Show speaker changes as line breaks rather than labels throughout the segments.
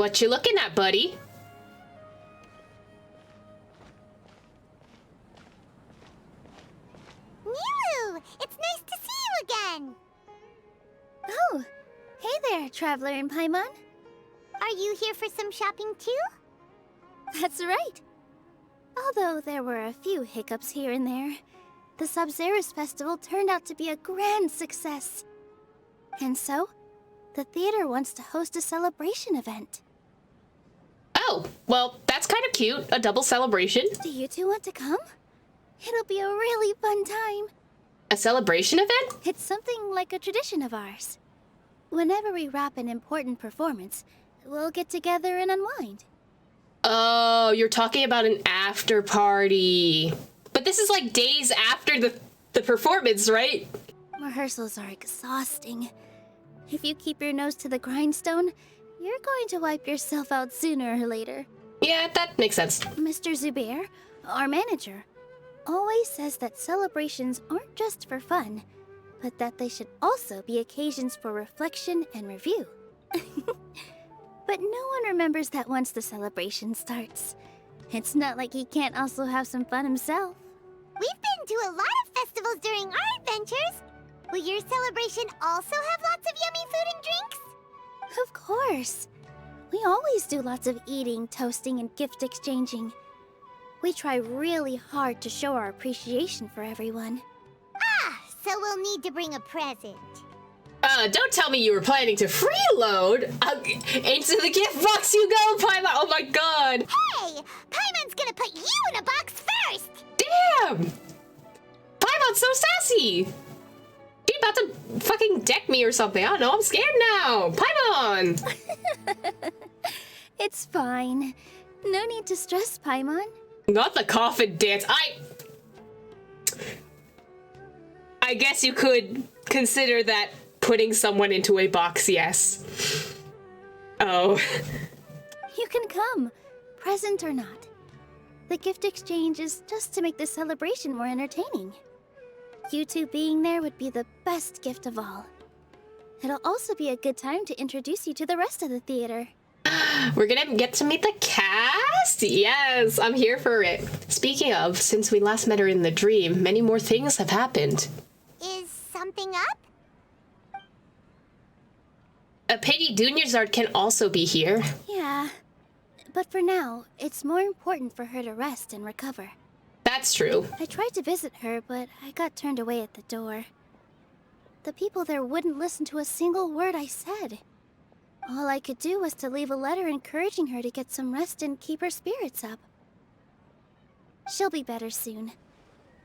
What you looking at, buddy?
Nilou! It's nice to see you again!
Oh, hey there, Traveler in Paimon.
Are you here for some shopping too?
That's right. Although there were a few hiccups here and there, the Sub-Zerus Festival turned out to be a grand success. And so, the theater wants to host a celebration event.
Oh, well, that's kind of cute. A double celebration.
Do you two want to come? It'll be a really fun time.
A celebration event?
It's something like a tradition of ours. Whenever we wrap an important performance, we'll get together and unwind.
Oh, you're talking about an after party. But this is like days after the performance, right?
Rehearsals are exhausting. If you keep your nose to the grindstone, you're going to wipe yourself out sooner or later.
Yeah, that makes sense.
Mr. Zubair, our manager, always says that celebrations aren't just for fun, but that they should also be occasions for reflection and review. But no one remembers that once the celebration starts. It's not like he can't also have some fun himself.
We've been to a lot of festivals during our adventures. Will your celebration also have lots of yummy food and drinks?
Of course. We always do lots of eating, toasting, and gift exchanging. We try really hard to show our appreciation for everyone.
Ah, so we'll need to bring a present.
Don't tell me you were planning to freeload. Into the gift box you go, Paimon. Oh my god.
Hey! Paimon's gonna put you in a box first!
Damn! Paimon's so sassy. She about to fucking deck me or something. I don't know. I'm scared now. Paimon!
It's fine. No need to stress, Paimon.
Not the coffin dance. I guess you could consider that putting someone into a box, yes. Oh.
You can come, present or not. The gift exchange is just to make the celebration more entertaining. You two being there would be the best gift of all. It'll also be a good time to introduce you to the rest of the theater.
We're gonna get to meet the cast? Yes, I'm here for it. Speaking of, since we last met her in the dream, many more things have happened.
Is something up?
A Peggy Dunyazard can also be here.
Yeah, but for now, it's more important for her to rest and recover.
That's true.
I tried to visit her, but I got turned away at the door. The people there wouldn't listen to a single word I said. All I could do was to leave a letter encouraging her to get some rest and keep her spirits up. She'll be better soon.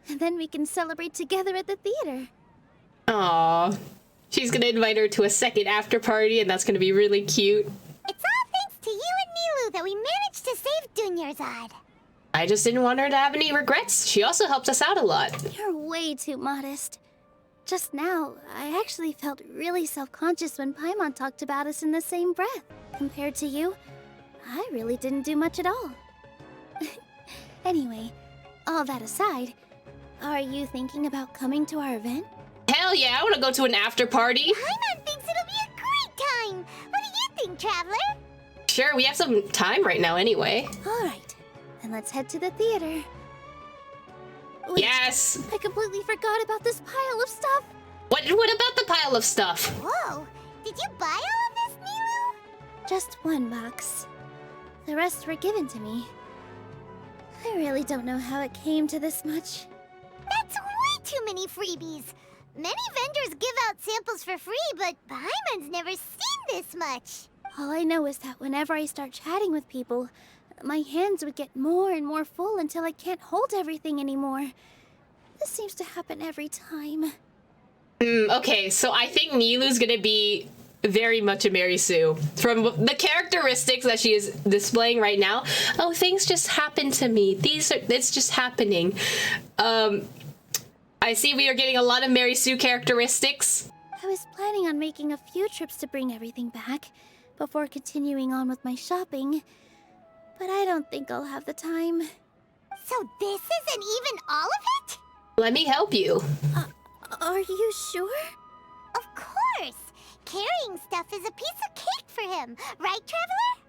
And then we can celebrate together at the theater.
Aww. She's gonna invite her to a second after party, and that's gonna be really cute.
It's all thanks to you and Nilou that we managed to save Dunyarzad.
I just didn't want her to have any regrets. She also helped us out a lot.
You're way too modest. Just now, I actually felt really self-conscious when Paimon talked about us in the same breath. Compared to you, I really didn't do much at all. Anyway, all that aside, are you thinking about coming to our event?
Hell yeah, I want to go to an after party.
Paimon thinks it'll be a great time. What do you think, Traveler?
Sure, we have some time right now anyway.
All right, then let's head to the theater. Wait,
Yes!
I completely forgot about this pile of stuff.
What about the pile of stuff?
Whoa, did you buy all of this, Nilou?
Just one box. The rest were given to me. I really don't know how it came to this much.
That's way too many freebies. Many vendors give out samples for free, but Paimon's never seen this much.
All I know is that whenever I start chatting with people, my hands would get more and more full until I can't hold everything anymore. This seems to happen every time.
Okay, so I think Nilou's gonna be very much a Mary Sue. From the characteristics that she is displaying right now. Oh, things just happen to me. It's just happening. I see we are getting a lot of Mary Sue characteristics.
I was planning on making a few trips to bring everything back before continuing on with my shopping, but I don't think I'll have the time.
So this isn't even all of it?
Let me help you.
Are you sure?
Of course. Carrying stuff is a piece of cake for him, right, Traveler?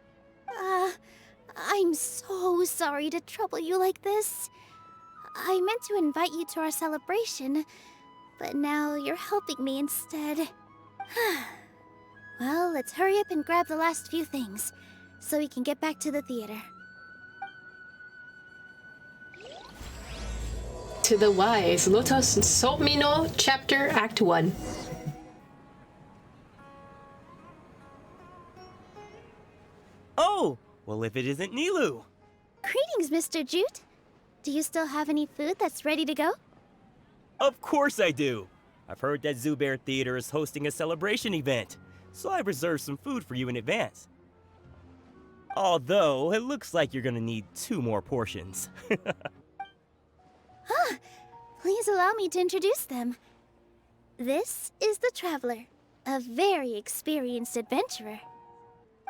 I'm so sorry to trouble you like this. I meant to invite you to our celebration, but now you're helping me instead. Well, let's hurry up and grab the last few things, so we can get back to the theater.
To the wise, Lotos Somno, Chapter Act 1.
Oh, well if it isn't Nilou.
Greetings, Mr. Jute. Do you still have any food that's ready to go?
Of course I do. I've heard that Zubair Theater is hosting a celebration event, so I reserved some food for you in advance. Although, it looks like you're gonna need 2 more portions.
Please allow me to introduce them. This is the Traveler, a very experienced adventurer.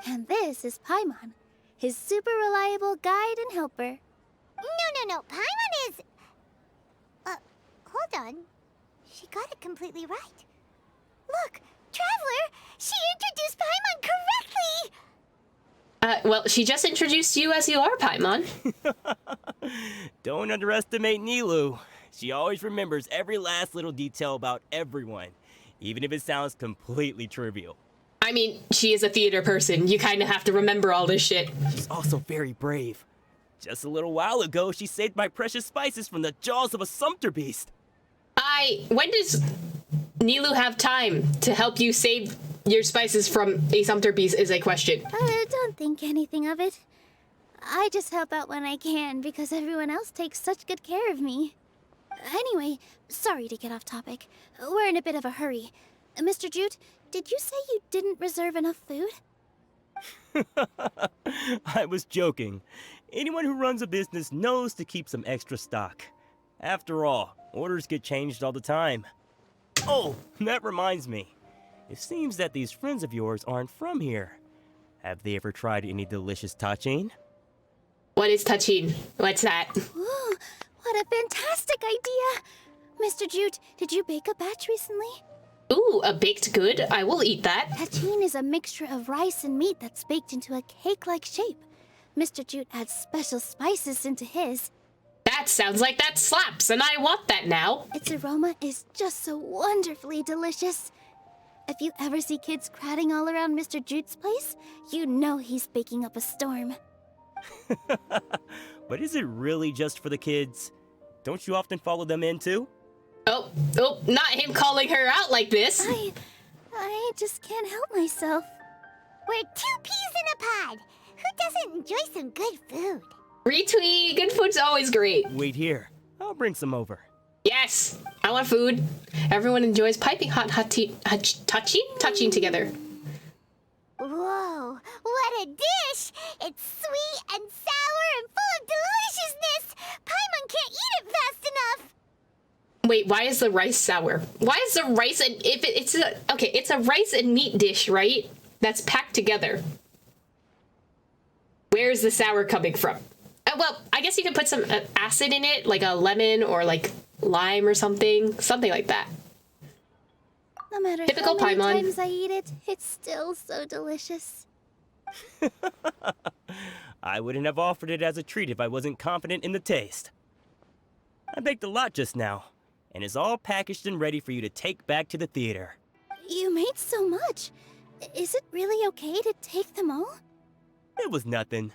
And this is Paimon, his super reliable guide and helper.
No. Paimon is... hold on. She got it completely right. Look, Traveler, she introduced Paimon correctly!
Well, she just introduced you as you are, Paimon.
Don't underestimate Nilou. She always remembers every last little detail about everyone, even if it sounds completely trivial.
I mean, she is a theater person. You kind of have to remember all this shit.
She's also very brave. Just a little while ago, she saved my precious spices from the jaws of a sumpter beast.
When does Nilou have time to help you save your spices from a sumpter beast is a question.
Don't think anything of it. I just help out when I can because everyone else takes such good care of me. Anyway, sorry to get off topic. We're in a bit of a hurry. Mr. Jute, did you say you didn't reserve enough food?
I was joking. Anyone who runs a business knows to keep some extra stock. After all, orders get changed all the time. Oh, that reminds me. It seems that these friends of yours aren't from here. Have they ever tried any delicious tachin?
What is tachin? What's that?
Ooh, what a fantastic idea! Mr. Jute, did you bake a batch recently?
Ooh, a baked good? I will eat that.
Tachin is a mixture of rice and meat that's baked into a cake-like shape. Mr. Jute adds special spices into his.
That sounds like that slaps, and I want that now.
Its aroma is just so wonderfully delicious. If you ever see kids crowding all around Mr. Jute's place, you know he's baking up a storm.
But is it really just for the kids? Don't you often follow them in too?
Oh, not him calling her out like this.
I just can't help myself.
We're 2 peas in a pod. Who doesn't enjoy some good food?
Retweet, good food's always great.
Wait here. I'll bring some over.
Yes, I want food. Everyone enjoys piping hot touching together.
Whoa, what a dish! It's sweet and sour and full of deliciousness! Paimon can't eat it fast enough!
Wait, why is the rice sour? Why is the rice and it's a rice and meat dish, right? That's packed together. Where's the sour coming from? Well, I guess you could put some acid in it, like a lemon or like lime or something like that.
No matter
Typical
how many
Paimon.
times I eat it, it's still so delicious.
I wouldn't have offered it as a treat if I wasn't confident in the taste. I baked a lot just now, and it's all packaged and ready for you to take back to the theater.
You made so much. Is it really okay to take them all?
It was nothing.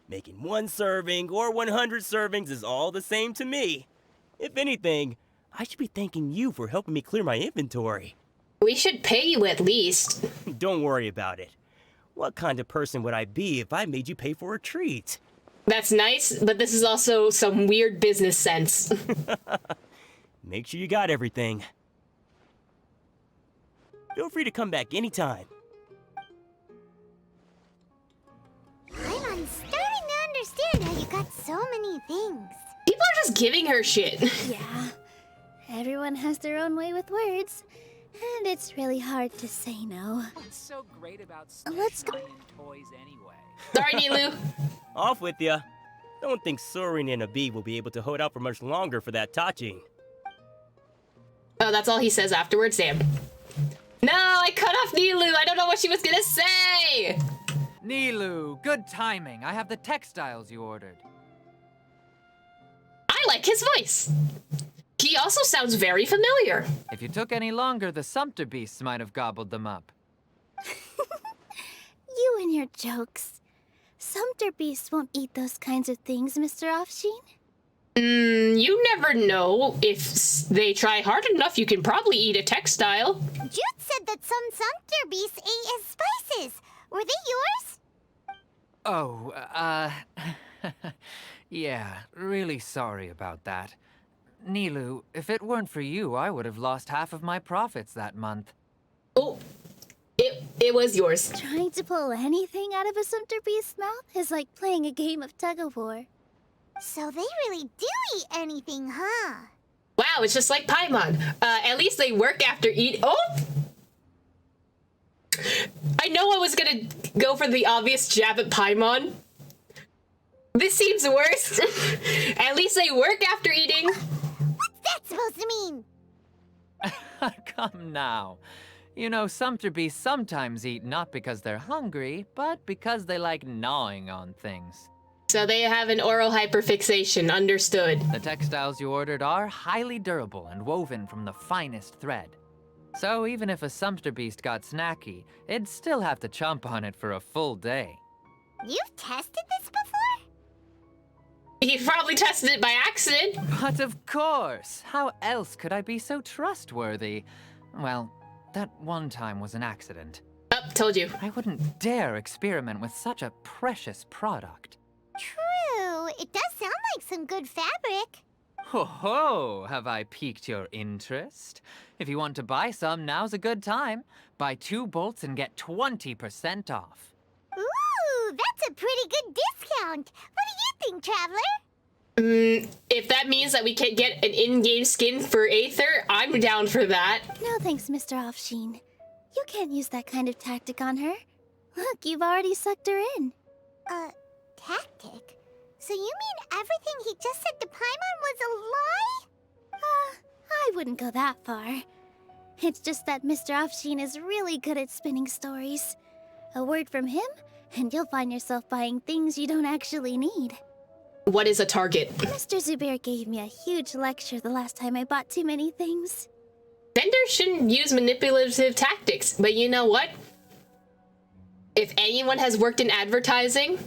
Making 1 serving or 100 servings is all the same to me. If anything, I should be thanking you for helping me clear my inventory.
We should pay you at least.
Don't worry about it. What kind of person would I be if I made you pay for a treat?
That's nice, but this is also some weird business sense.
Make sure you got everything. Feel free to come back anytime.
I'm starting to understand how you got so many things.
People are just giving her shit.
Yeah. Everyone has their own way with words. And it's really hard to say no.
What's so great about
Let's go.
finding toys anyway?
Sorry, Nilou.
Off with ya. Don't think Sorin and Abib will be able to hold out for much longer for that touching.
Oh, that's all he says afterwards, damn. No, I cut off Nilou. I don't know what she was gonna say.
Nilou, good timing. I have the textiles you ordered.
I like his voice. He also sounds very familiar.
If you took any longer, the sumpter beasts might have gobbled them up.
You and your jokes. Sumpter beasts won't eat those kinds of things, Mr. Offsheen.
You never know. If they try hard enough, you can probably eat a textile.
Jude said that some sumpter beasts ate his spices. Were they yours?
Oh, yeah, really sorry about that. Nilou, if it weren't for you, I would have lost half of my profits that month.
Oh, it was yours.
Trying to pull anything out of a sumpter beast's mouth is like playing a game of tug-of-war.
So they really do eat anything, huh?
Wow, it's just like Paimon. At least they work after eat. Oh! I know I was gonna go for the obvious jab at Paimon. This seems worse. At least they work after eating.
What's that supposed to mean?
Come now. You know, sumpter beasts sometimes eat not because they're hungry, but because they like gnawing on things.
So they have an oral hyperfixation, understood.
The textiles you ordered are highly durable and woven from the finest thread. So even if a sumpter beast got snacky, it'd still have to chomp on it for a full day.
You've tested this before?
He probably tested it by accident.
But of course! How else could I be so trustworthy? Well, that one time was an accident.
Oh, told you.
I wouldn't dare experiment with such a precious product.
True. It does sound like some good fabric.
Ho ho! Have I piqued your interest? If you want to buy some, now's a good time. Buy 2 bolts and get 20% off.
Ooh, that's a pretty good discount. What do you think, Traveler?
If that means that we can get an in-game skin for Aether, I'm down for that.
No thanks, Mr. Offsheen. You can't use that kind of tactic on her. Look, you've already sucked her in.
Tactic? So you mean everything he just said to Paimon was a lie?
I wouldn't go that far. It's just that Mr. Offsheen is really good at spinning stories. A word from him, and you'll find yourself buying things you don't actually need.
What is a target?
Mr. Zubair gave me a huge lecture the last time I bought too many things.
Vendors shouldn't use manipulative tactics, but you know what? If anyone has worked in advertising,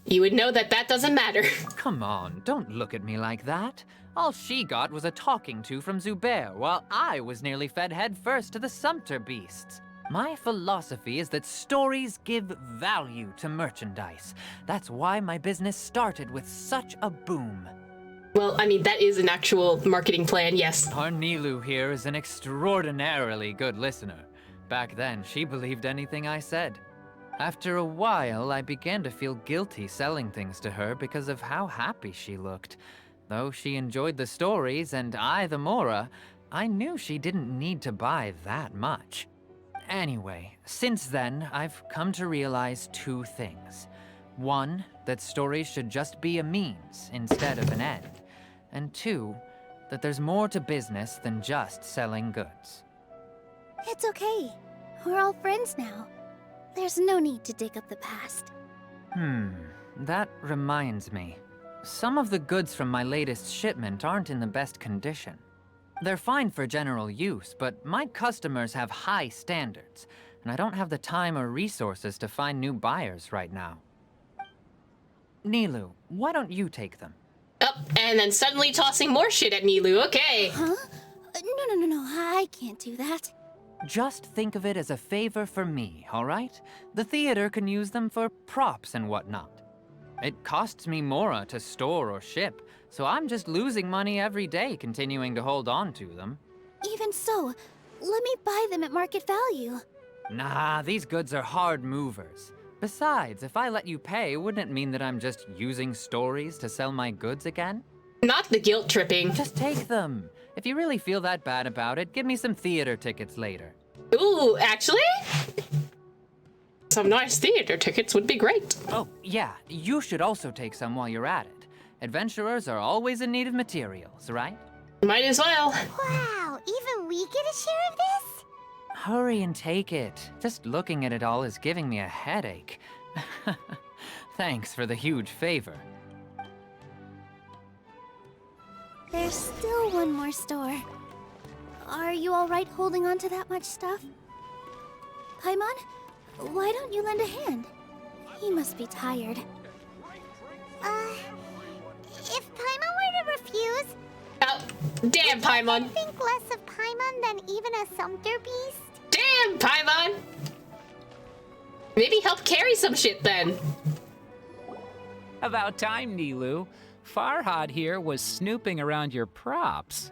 you would know that that doesn't matter.
Come on, don't look at me like that. All she got was a talking to from Zubair, while I was nearly fed headfirst to the sumpter beasts. My philosophy is that stories give value to merchandise. That's why my business started with such a boom.
Well, I mean, that is an actual marketing plan, yes.
Our Nilou here is an extraordinarily good listener. Back then, she believed anything I said. After a while, I began to feel guilty selling things to her because of how happy she looked. Though she enjoyed the stories and I the Mora, I knew she didn't need to buy that much. Anyway, since then, I've come to realize 2 things. 1, that stories should just be a means instead of an end. And 2, that there's more to business than just selling goods.
It's okay. We're all friends now. There's no need to dig up the past.
That reminds me. Some of the goods from my latest shipment aren't in the best condition. They're fine for general use, but my customers have high standards, and I don't have the time or resources to find new buyers right now. Nilou, why don't you take them?
Oh, and then suddenly tossing more shit at Nilou, okay.
Huh? No, I can't do that.
Just think of it as a favor for me, all right? The theater can use them for props and whatnot. It costs me Mora to store or ship, so I'm just losing money every day continuing to hold on to them.
Even so, let me buy them at market value.
Nah, these goods are hard movers. Besides, if I let you pay, wouldn't it mean that I'm just using stories to sell my goods again?
Not the guilt tripping.
Just take them. If you really feel that bad about it, give me some theater tickets later.
Ooh, actually? Some nice theater tickets would be great.
Oh, yeah, you should also take some while you're at it. Adventurers are always in need of materials, right?
Might as well.
Wow, even we get a share of this?
hurry and take it. Just looking at it all is giving me a headache. Thanks for the huge favor.
There's still one more store. Are you alright holding on to that much stuff? Paimon, why don't you lend a hand? He must be tired.
If Paimon were to refuse,
Oh, damn, Paimon.
think less of Paimon than even a sumpter beast?
Damn, Paimon. Maybe help carry some shit then.
About time, Nilou. Farhad here was snooping around your props.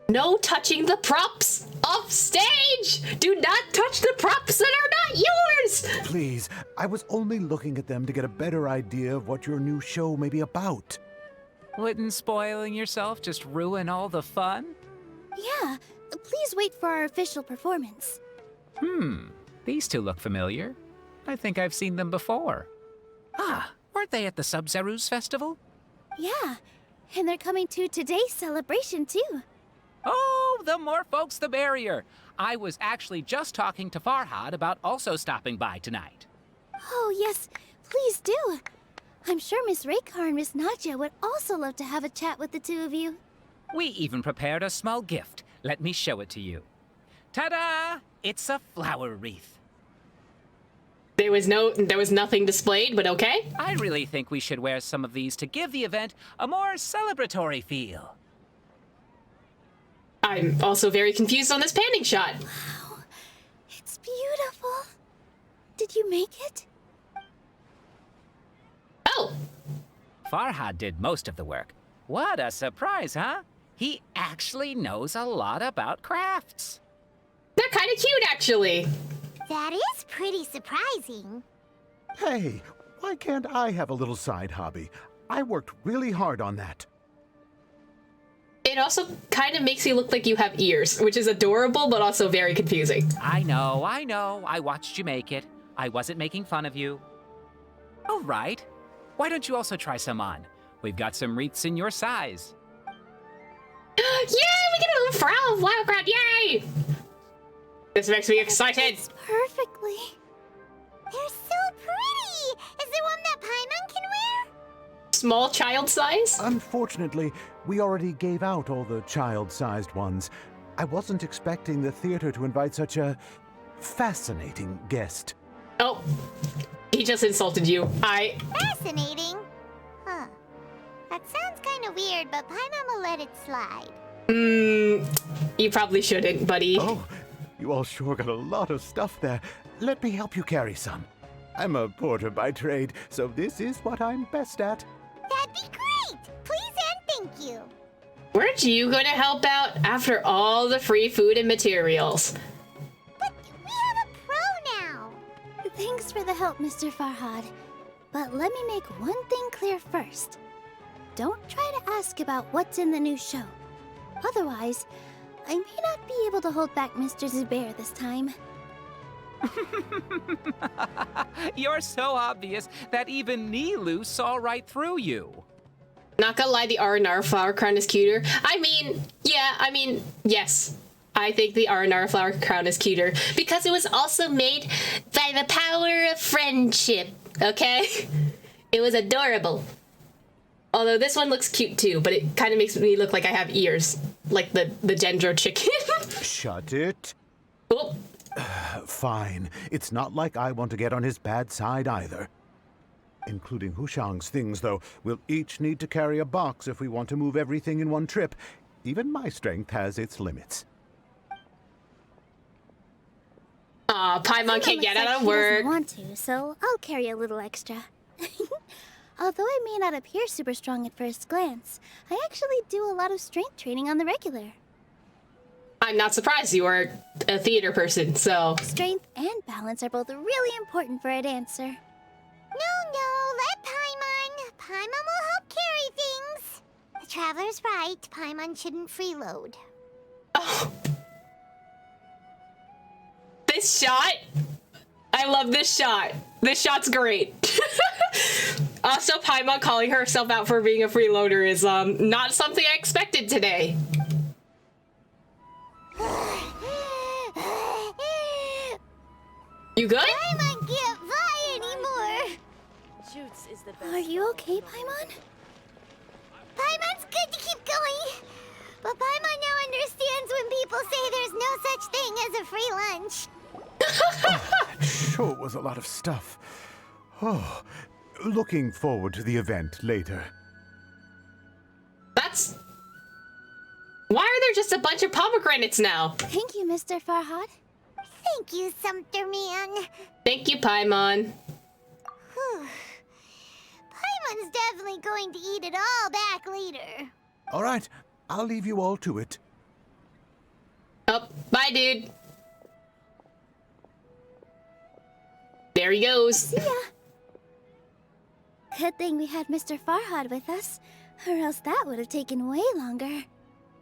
No touching the props off stage! Do not touch the props that are not yours!
Please, I was only looking at them to get a better idea of what your new show may be about.
Wouldn't spoiling yourself just ruin all the fun?
Yeah, please wait for our official performance.
These two look familiar. I think I've seen them before. Ah, weren't they at the Sub-Zerus festival?
Yeah, and they're coming to today's celebration too.
Oh, the more folks the merrier. I was actually just talking to Farhad about also stopping by tonight.
Oh yes, please do. I'm sure Miss Raykar and Miss Nadja would also love to have a chat with the two of you.
We even prepared a small gift. Let me show it to you. Ta-da! It's a flower wreath.
There was nothing displayed, but okay.
I really think we should wear some of these to give the event a more celebratory feel.
I'm also very confused on this panning shot.
Wow, it's beautiful. Did you make it?
Oh,
Farhad did most of the work. What a surprise, huh? He actually knows a lot about crafts.
they're kind of cute, actually.
That is pretty surprising.
Hey, why can't I have a little side hobby? I worked really hard on that.
It also kind of makes you look like you have ears, which is adorable, but also very confusing.
I know. I watched you make it. I wasn't making fun of you. All right. Why don't you also try some on? We've got some wreaths in your size.
Yay, we get a little flower crown, yay! This makes me excited.
Perfectly.
They're so pretty! Is there one that Paimon can wear?
Small child size?
Unfortunately, we already gave out all the child-sized ones. I wasn't expecting the theater to invite such a fascinating guest.
Oh, he just insulted you.
Fascinating. Huh. That sounds kind of weird, but Paimon will let it slide.
You probably shouldn't, buddy.
Oh, you all sure got a lot of stuff there. Let me help you carry some. I'm a porter by trade, so this is what I'm best at.
That'd be great! Please and thank you.
Weren't you going to help out after all the free food and materials?
But we have a pro now.
Thanks for the help, Mr. Farhad. But let me make one thing clear first. Don't try to ask about what's in the new show. Otherwise, I may not be able to hold back Mr. Zubair this time.
You're so obvious that even Nilou saw right through you.
Not gonna lie, the R&R flower crown is cuter. Yes. I think the R&R flower crown is cuter because it was also made by the power of friendship, okay? It was adorable. Although this one looks cute too, but it kind of makes me look like I have ears, like the Gendro chicken.
Shut it.
Oh,
Fine. It's not like I want to get on his bad side either. Including Hushang's things, though. We'll each need to carry a box if we want to move everything in one trip. Even my strength has its limits.
aw, Paimon can't get out of
He
work.
doesn't want to, so I'll carry a little extra. Although I may not appear super strong at first glance, I actually do a lot of strength training on the regular.
I'm not surprised you are a theater person, so...
Strength and balance are both really important for a dancer.
No, let Paimon. Paimon will help carry things. The Traveler's right. Paimon shouldn't freeload.
Oh. This shot? I love this shot. This shot's great. Also, Paimon calling herself out for being a freeloader is not something I expected today. You good?
Paimon can't fly anymore.
Shoots is the best.
Are you okay, Paimon?
Paimon's good to keep going. But Paimon now understands when people say there's no such thing as a free lunch.
Sure was a lot of stuff. Oh, looking forward to the event later.
That's... Why are there just a bunch of pomegranates now?
Thank you, Mr. Farhad.
Thank you, Sumter Man.
Thank you, Paimon.
Whew. Paimon's definitely going to eat it all back later.
All right, I'll leave you all to it.
Oh, bye, dude. There he goes.
Yeah. Good thing we had Mr. Farhad with us, or else that would have taken way longer.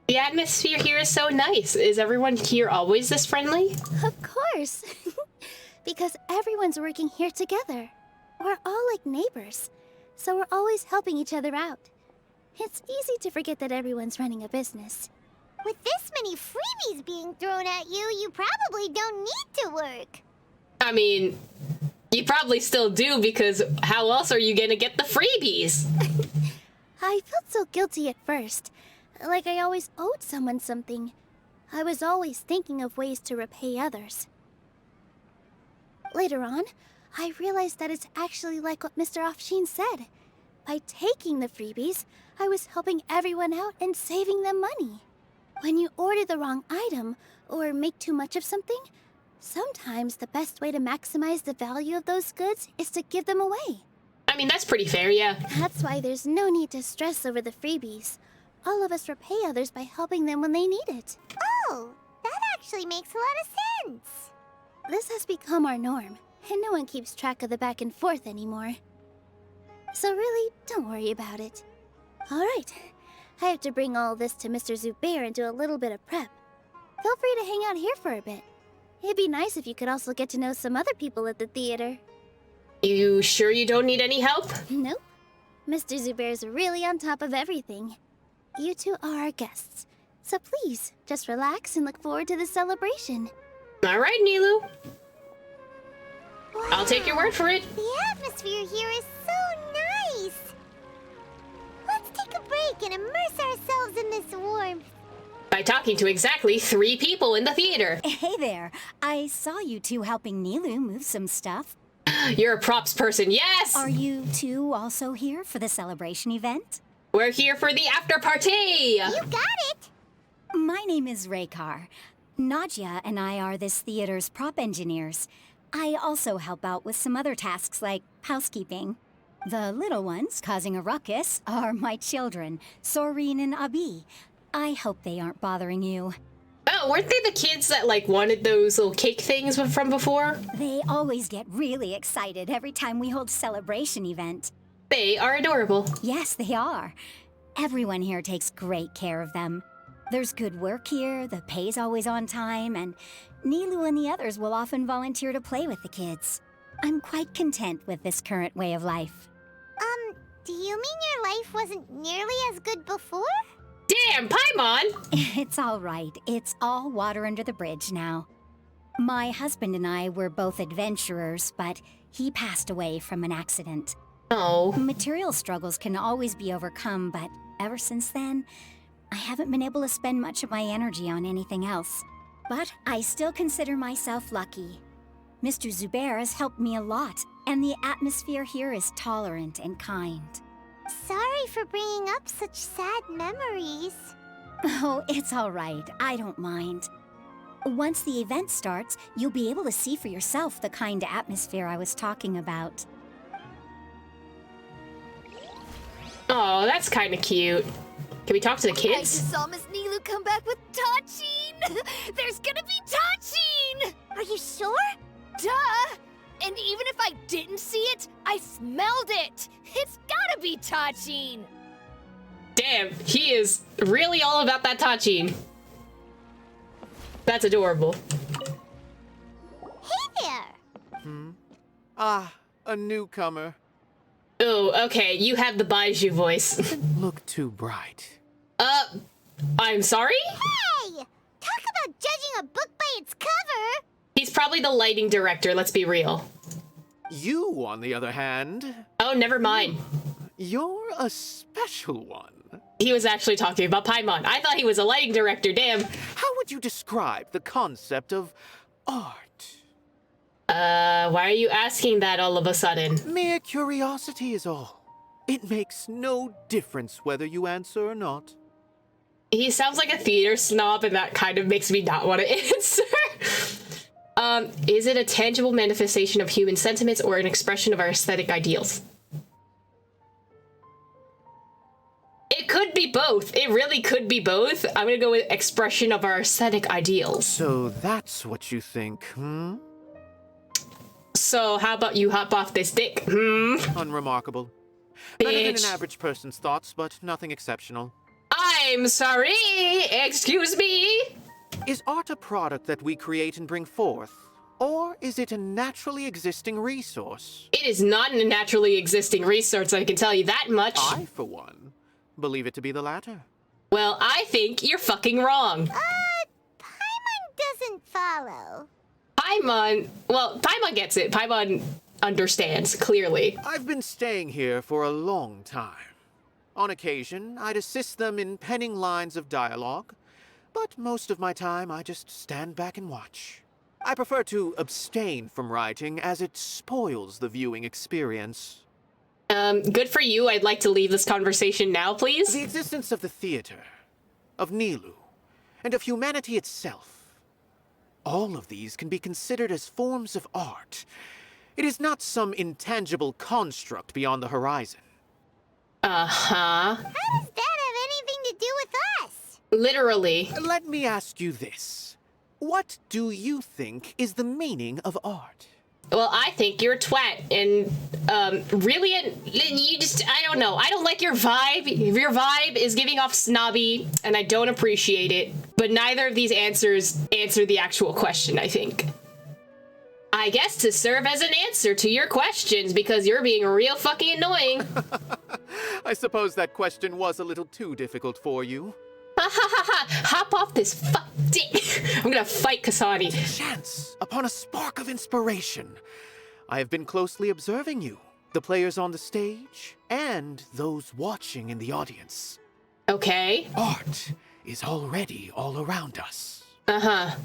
The atmosphere here is so nice. Is everyone here always this friendly?
Of course. Because everyone's working here together. We're all like neighbors, so we're always helping each other out. It's easy to forget that everyone's running a business.
With this many freebies being thrown at you, you probably don't need to work.
I mean, you probably still do, because how else are you gonna get the freebies?
I felt so guilty at first, like I always owed someone something. I was always thinking of ways to repay others. Later on, I realized that it's actually like what Mr. Afshin said. By taking the freebies, I was helping everyone out and saving them money. When you order the wrong item, or make too much of something, sometimes the best way to maximize the value of those goods is to give them away.
I mean, that's pretty fair, yeah.
That's why there's no need to stress over the freebies. All of us repay others by helping them when they need it.
Oh, that actually makes a lot of sense.
This has become our norm, and no one keeps track of the back and forth anymore. So really, don't worry about it. All right, I have to bring all this to Mr. Zubair and do a little bit of prep. Feel free to hang out here for a bit. It'd be nice if you could also get to know some other people at the theater.
You sure you don't need any help?
Nope. Mr. Zubair's really on top of everything. You two are our guests, so please, just relax and look forward to the celebration.
All right, Nilou.
Wow.
I'll take your word for it.
The atmosphere here is so nice. Let's take a break and immerse ourselves in this warmth.
By talking to exactly 3 people in the theater.
Hey there. I saw you two helping Nilou move some stuff.
You're a props person, yes!
Are you two also here for the celebration event?
We're here for the after party!
You got it.
My name is Raykar. Nadia and I are this theater's prop engineers. I also help out with some other tasks like housekeeping. The little ones causing a ruckus are my children, Soreen and Abi. I hope they aren't bothering you.
Oh, weren't they the kids that, like, wanted those little cake things from before?
They always get really excited every time we hold a celebration event.
They are adorable.
Yes, they are. Everyone here takes great care of them. There's good work here, the pay's always on time, and Nilou and the others will often volunteer to play with the kids. I'm quite content with this current way of life.
Do you mean your life wasn't nearly as good before?
Damn, Paimon!
It's all right. It's all water under the bridge now. My husband and I were both adventurers, but he passed away from an accident.
Oh.
Material struggles can always be overcome, but ever since then, I haven't been able to spend much of my energy on anything else. But I still consider myself lucky. Mr. Zubair has helped me a lot, and the atmosphere here is tolerant and kind.
Sorry for bringing up such sad memories.
Oh, it's all right. I don't mind. Once the event starts, you'll be able to see for yourself the kind of atmosphere I was talking about.
Oh, that's kind of cute. Can we talk to the
I
kids?
just saw Miss Nilou come back with Tachin! There's gonna be Tachin!
Are you sure?
Duh! And even if I didn't see it, I smelled it! It's gotta be Tachin!
Damn, he is really all about that Tachin. That's adorable.
Hey there!
Ah, a newcomer.
Oh, okay, you have the Baiju voice.
Look too bright.
I'm sorry?
Hey! Talk about judging a book by its cover.
He's probably the lighting director, let's be real.
You, on the other hand,
Oh, never mind.
you're a special one.
He was actually talking about Paimon. I thought he was a lighting director, damn.
How would you describe the concept of art?
Why are you asking that all of a sudden?
Mere curiosity is all. It makes no difference whether you answer or not.
He sounds like a theater snob, and that kind of makes me not want to answer. Is it a tangible manifestation of human sentiments or an expression of our aesthetic ideals? It could be both. It really could be both. I'm gonna go with expression of our aesthetic ideals.
So that's what you think, hmm?
So how about you hop off this dick,
Unremarkable. Better than
Bitch.
an average person's thoughts, but nothing exceptional.
I'm sorry, excuse me?
Is art a product that we create and bring forth? Or is it a naturally existing resource?
It is not a naturally existing resource, I can tell you that much.
I, for one, believe it to be the latter.
Well, I think you're fucking wrong.
Paimon doesn't follow.
Paimon gets it. Paimon understands, clearly.
I've been staying here for a long time. On occasion, I'd assist them in penning lines of dialogue, but most of my time I just stand back and watch. I prefer to abstain from writing as it spoils the viewing experience.
Good for you. I'd like to leave this conversation now, please.
The existence of the theater, of Nilou, and of humanity itself. All of these can be considered as forms of art. It is not some intangible construct beyond the horizon.
Uh-huh.
How does that have anything to do with us?
Literally.
Let me ask you this. What do you think is the meaning of art?
Well, I think you're a twat, and, really, you just, I don't know. I don't like your vibe. Your vibe is giving off snobby, and I don't appreciate it. But neither of these answers answer the actual question, I think. I guess to serve as an answer to your questions, because you're being real fucking annoying.
I suppose that question was a little too difficult for you.
Ha ha ha ha! Hop off this fuck dick! I'm gonna fight Kasani.
Chance upon a spark of inspiration. I have been closely observing you, the players on the stage, and those watching in the audience.
Okay.
Art is already all around us.
Uh-huh.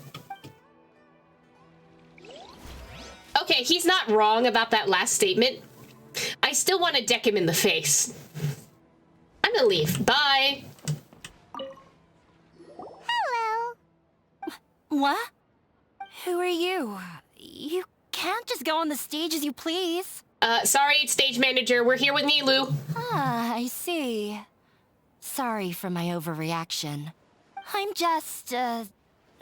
Okay, he's not wrong about that last statement. I still want to deck him in the face. I'm gonna leave. Bye.
Hello.
What? Who are you? You can't just go on the stage as you please.
Sorry, stage manager. We're here with Nilou.
Ah, I see. Sorry for my overreaction. I'm just,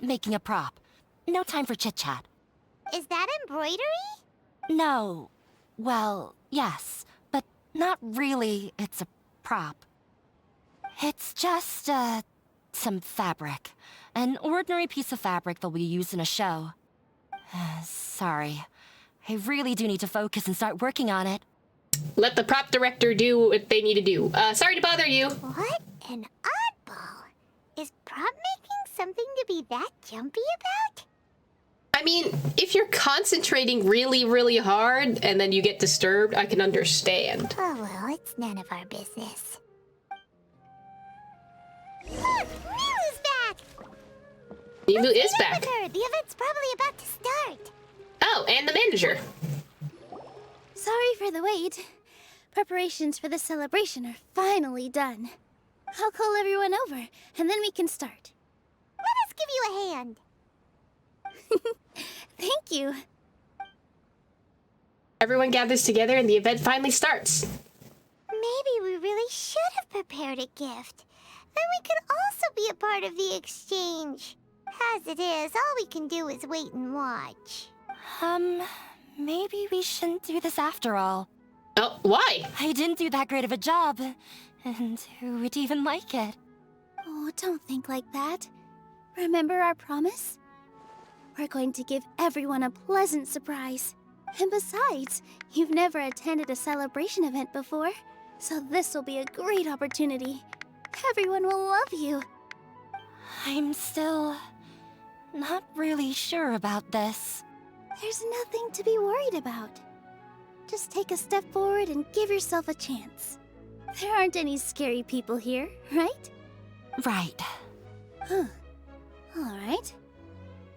making a prop. No time for chit-chat.
Is that embroidery?
No. Well, yes, but not really. It's a prop. It's just, some fabric. An ordinary piece of fabric that we use in a show. Sorry. I really do need to focus and start working on it.
Let the prop director do what they need to do. Sorry to bother you.
What an oddball. Is prop making something to be that jumpy about?
I mean, if you're concentrating really, really hard and then you get disturbed, I can understand.
Oh well, it's none of our business. Look! Nilou's back!
Nilou is
Let's meet
back.
with her. The event's probably about to start.
Oh, and the manager.
Sorry for the wait. Preparations for the celebration are finally done. I'll call everyone over, and then we can start.
Let us give you a hand.
Thank you.
Everyone gathers together and the event finally starts.
Maybe we really should have prepared a gift. Then we could also be a part of the exchange. As it is, all we can do is wait and watch.
Maybe we shouldn't do this after all.
Oh, why?
I didn't do that great of a job. And who would even like it?
Oh, don't think like that. Remember our promise? We're going to give everyone a pleasant surprise. And besides, you've never attended a celebration event before, so this will be a great opportunity. Everyone will love you.
I'm still not really sure about this.
There's nothing to be worried about. Just take a step forward and give yourself a chance. There aren't any scary people here, right?
Right.
Huh. Alright.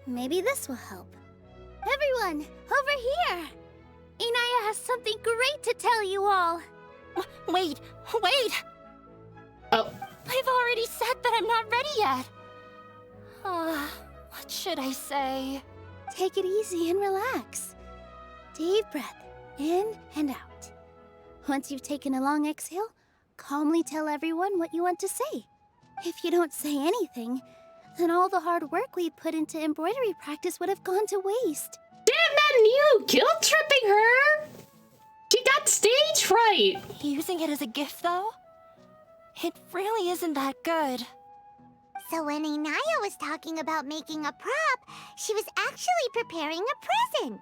Maybe this will help. Everyone, over here! Inaya has something great to tell you all.
Wait!
Oh,
I've already said that I'm not ready yet. What should I say?
Take it easy and relax. Deep breath, in and out. Once you've taken a long exhale, calmly tell everyone what you want to say. If you don't say anything, then all the hard work we put into embroidery practice would have gone to waste.
damn that Nilou guilt-tripping her! She got stage fright!
Using it as a gift, though? It really isn't that good.
So when Inaya was talking about making a prop, she was actually preparing a present.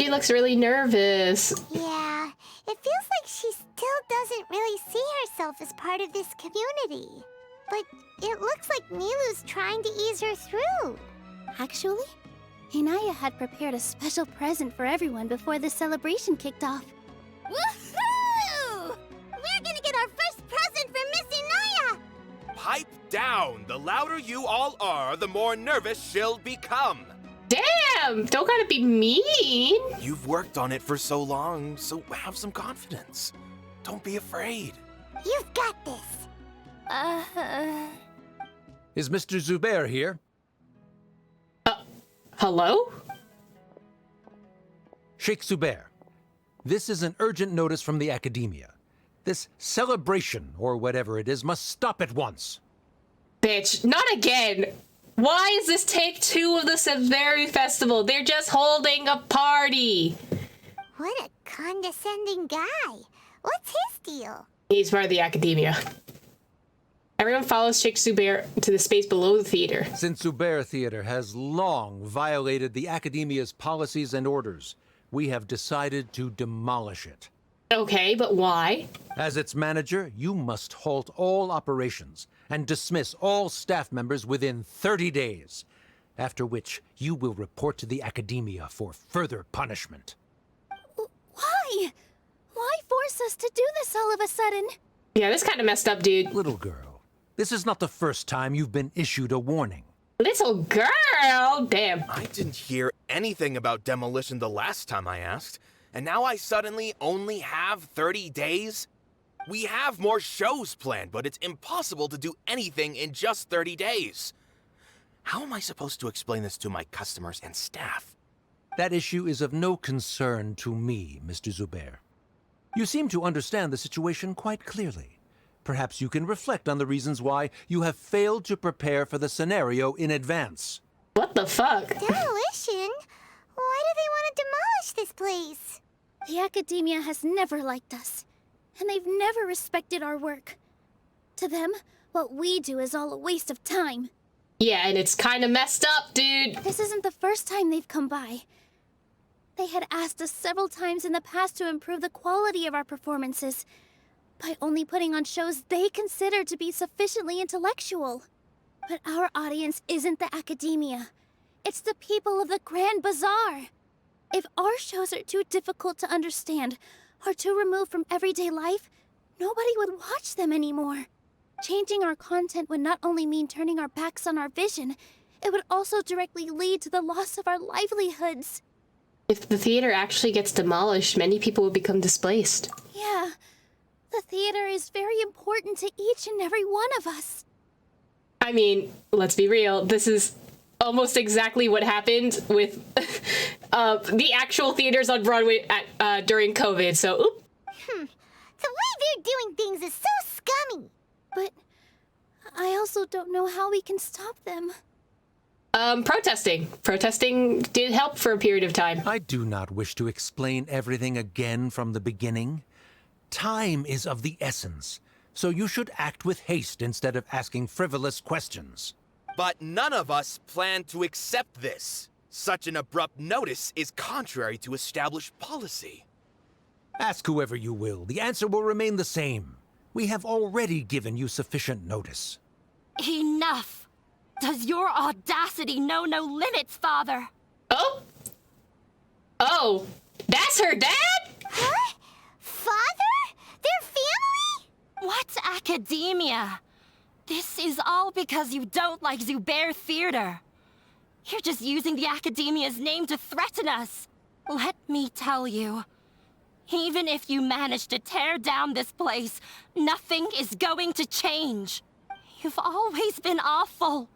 She looks really nervous.
Yeah, it feels like she still doesn't really see herself as part of this community. But it looks like Nilou's trying to ease her through.
Actually, Inaya had prepared a special present for everyone before the celebration kicked off.
Woohoo! We're gonna get our first present from Miss Inaya!
Pipe down! The louder you all are, the more nervous she'll become.
Damn! Don't gotta be mean!
You've worked on it for so long, so have some confidence. Don't be afraid.
You've got this.
Is Mr. Zubair here?
Hello?
Sheikh Zubair, this is an urgent notice from the Academia. This celebration, or whatever it is, must stop at once.
Bitch, not again! Why is this take 2 of the Sumeru Festival? They're just holding a party!
What a condescending guy. What's his deal?
He's part of the Academia. Everyone follows Sheikh Zubair to the space below the theater.
Since Zubair Theater has long violated the Academia's policies and orders, we have decided to demolish it.
Okay, but why?
As its manager, you must halt all operations and dismiss all staff members within 30 days, after which you will report to the Academia for further punishment.
Why? Why force us to do this all of a sudden?
Yeah, this kind of messed up, dude.
Little girl, this is not the first time you've been issued a warning.
Little girl! Damn.
I didn't hear anything about demolition the last time I asked, and now I suddenly only have 30 days? We have more shows planned, but it's impossible to do anything in just 30 days. How am I supposed to explain this to my customers and staff?
That issue is of no concern to me, Mr. Zubair. You seem to understand the situation quite clearly. Perhaps you can reflect on the reasons why you have failed to prepare for the scenario in advance.
What the fuck?
Demolition? Why do they want to demolish this place?
The Academia has never liked us, and they've never respected our work. To them, what we do is all a waste of time.
Yeah, and it's kind of messed up, dude.
This isn't the first time they've come by. They had asked us several times in the past to improve the quality of our performances by only putting on shows they consider to be sufficiently intellectual. But our audience isn't the Academia. It's the people of the Grand Bazaar. If our shows are too difficult to understand or too removed from everyday life, nobody would watch them anymore. Changing our content would not only mean turning our backs on our vision, it would also directly lead to the loss of our livelihoods.
If the theater actually gets demolished, many people will become displaced.
Yeah, the theater is very important to each and every one of us.
I mean, let's be real. This is almost exactly what happened with the actual theaters on Broadway during COVID, so oop.
The way they're doing things is so scummy.
But I also don't know how we can stop them.
Protesting. Protesting did help for a period of time.
I do not wish to explain everything again from the beginning. Time is of the essence, so you should act with haste instead of asking frivolous questions.
But none of us plan to accept this. Such an abrupt notice is contrary to established policy.
Ask whoever you will, the answer will remain the same. We have already given you sufficient notice.
Enough! Does your audacity know no limits, Father?
Oh? Oh, that's her dad?
Huh? Father? Their family?
What academia? This is all because you don't like Zubair Theater. You're just using the Academia's name to threaten us. Let me tell you, even if you manage to tear down this place, nothing is going to change. You've always been awful.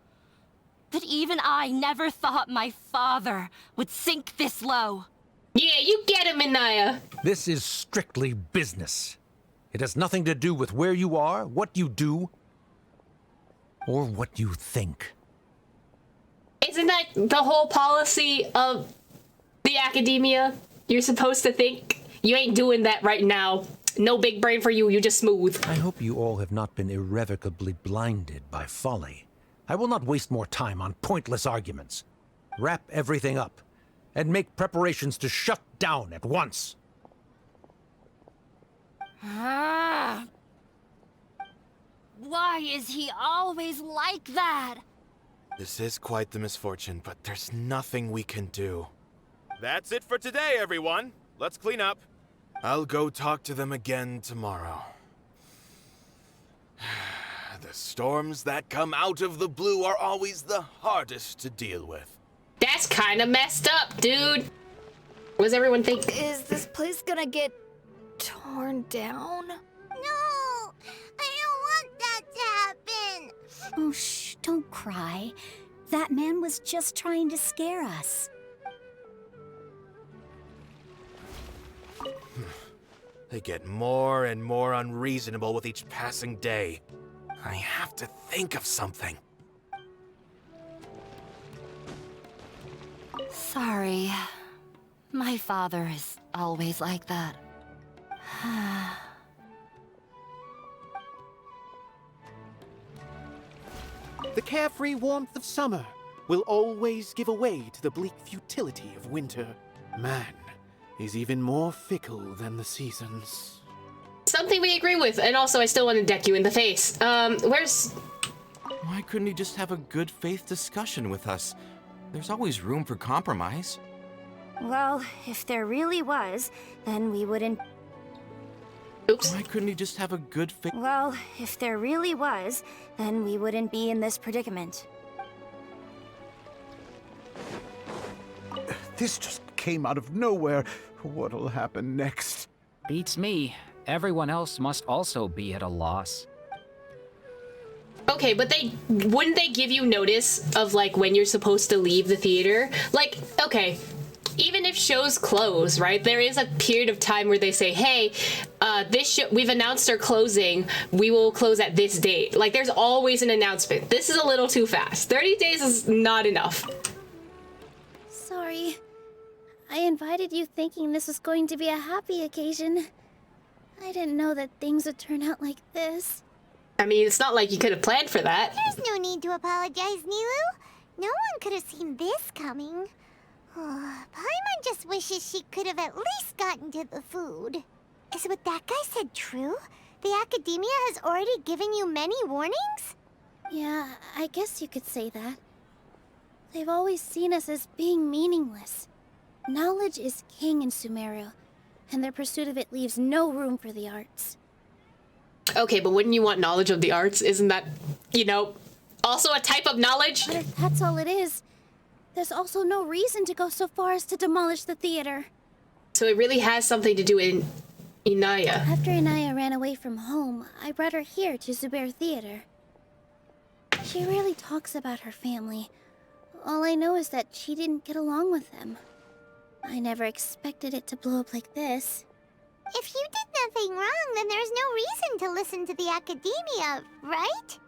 But even I never thought my father would sink this low.
Yeah, you get him, Inaya.
This is strictly business. It has nothing to do with where you are, what you do, or what you think.
Isn't that the whole policy of the academia? You're supposed to think. You ain't doing that right now. No big brain for you, you just smooth.
I hope you all have not been irrevocably blinded by folly. I will not waste more time on pointless arguments. Wrap everything up, and make preparations to shut down at once.
Why is he always like that?
This is quite the misfortune, but there's nothing we can do. That's it for today, everyone. Let's clean up. I'll go talk to them again tomorrow. The storms that come out of the blue are always the hardest to deal with.
That's kind of messed up, dude. What does everyone think?
Is this place gonna get torn down?
No! I don't want that to happen!
Oh, shh, don't cry. That man was just trying to scare us.
They get more and more unreasonable with each passing day. I have to think of something.
Sorry. My father is always like that.
The carefree warmth of summer will always give way to the bleak futility of winter. Man is even more fickle than the seasons.
Something we agree with, and also I still want to deck you in the face. Where's...
Why couldn't he just have a good faith discussion with us? There's always room for compromise.
Well, if there really was, then we wouldn't...
Oops.
Why couldn't he just have a good faith...
Well, if there really was, then we wouldn't be in this predicament.
This just came out of nowhere. What'll happen next?
Beats me. Everyone else must also be at a loss.
Okay, but wouldn't they give you notice of, like, when you're supposed to leave the theater? Like, okay, even if shows close, right, there is a period of time where they say, hey, this show, we've announced our closing, we will close at this date. Like, there's always an announcement. This is a little too fast. 30 days is not enough.
Sorry. I invited you thinking this was going to be a happy occasion. I didn't know that things would turn out like this.
I mean, it's not like you could have planned for that.
There's no need to apologize, Nilou. No one could have seen this coming. Paimon just wishes she could have at least gotten to the food. Is what that guy said true? The Academia has already given you many warnings?
Yeah, I guess you could say that. They've always seen us as being meaningless. Knowledge is king in Sumeru, and their pursuit of it leaves no room for the arts.
Okay, but wouldn't you want knowledge of the arts? Isn't that, you know, also a type of knowledge?
But if that's all it is, there's also no reason to go so far as to demolish the theater.
So it really has something to do with Inaya.
After Inaya ran away from home, I brought her here to Zubair Theater. She rarely talks about her family. All I know is that she didn't get along with them. I never expected it to blow up like this.
If you did nothing wrong, then there's no reason to listen to the Academia, right?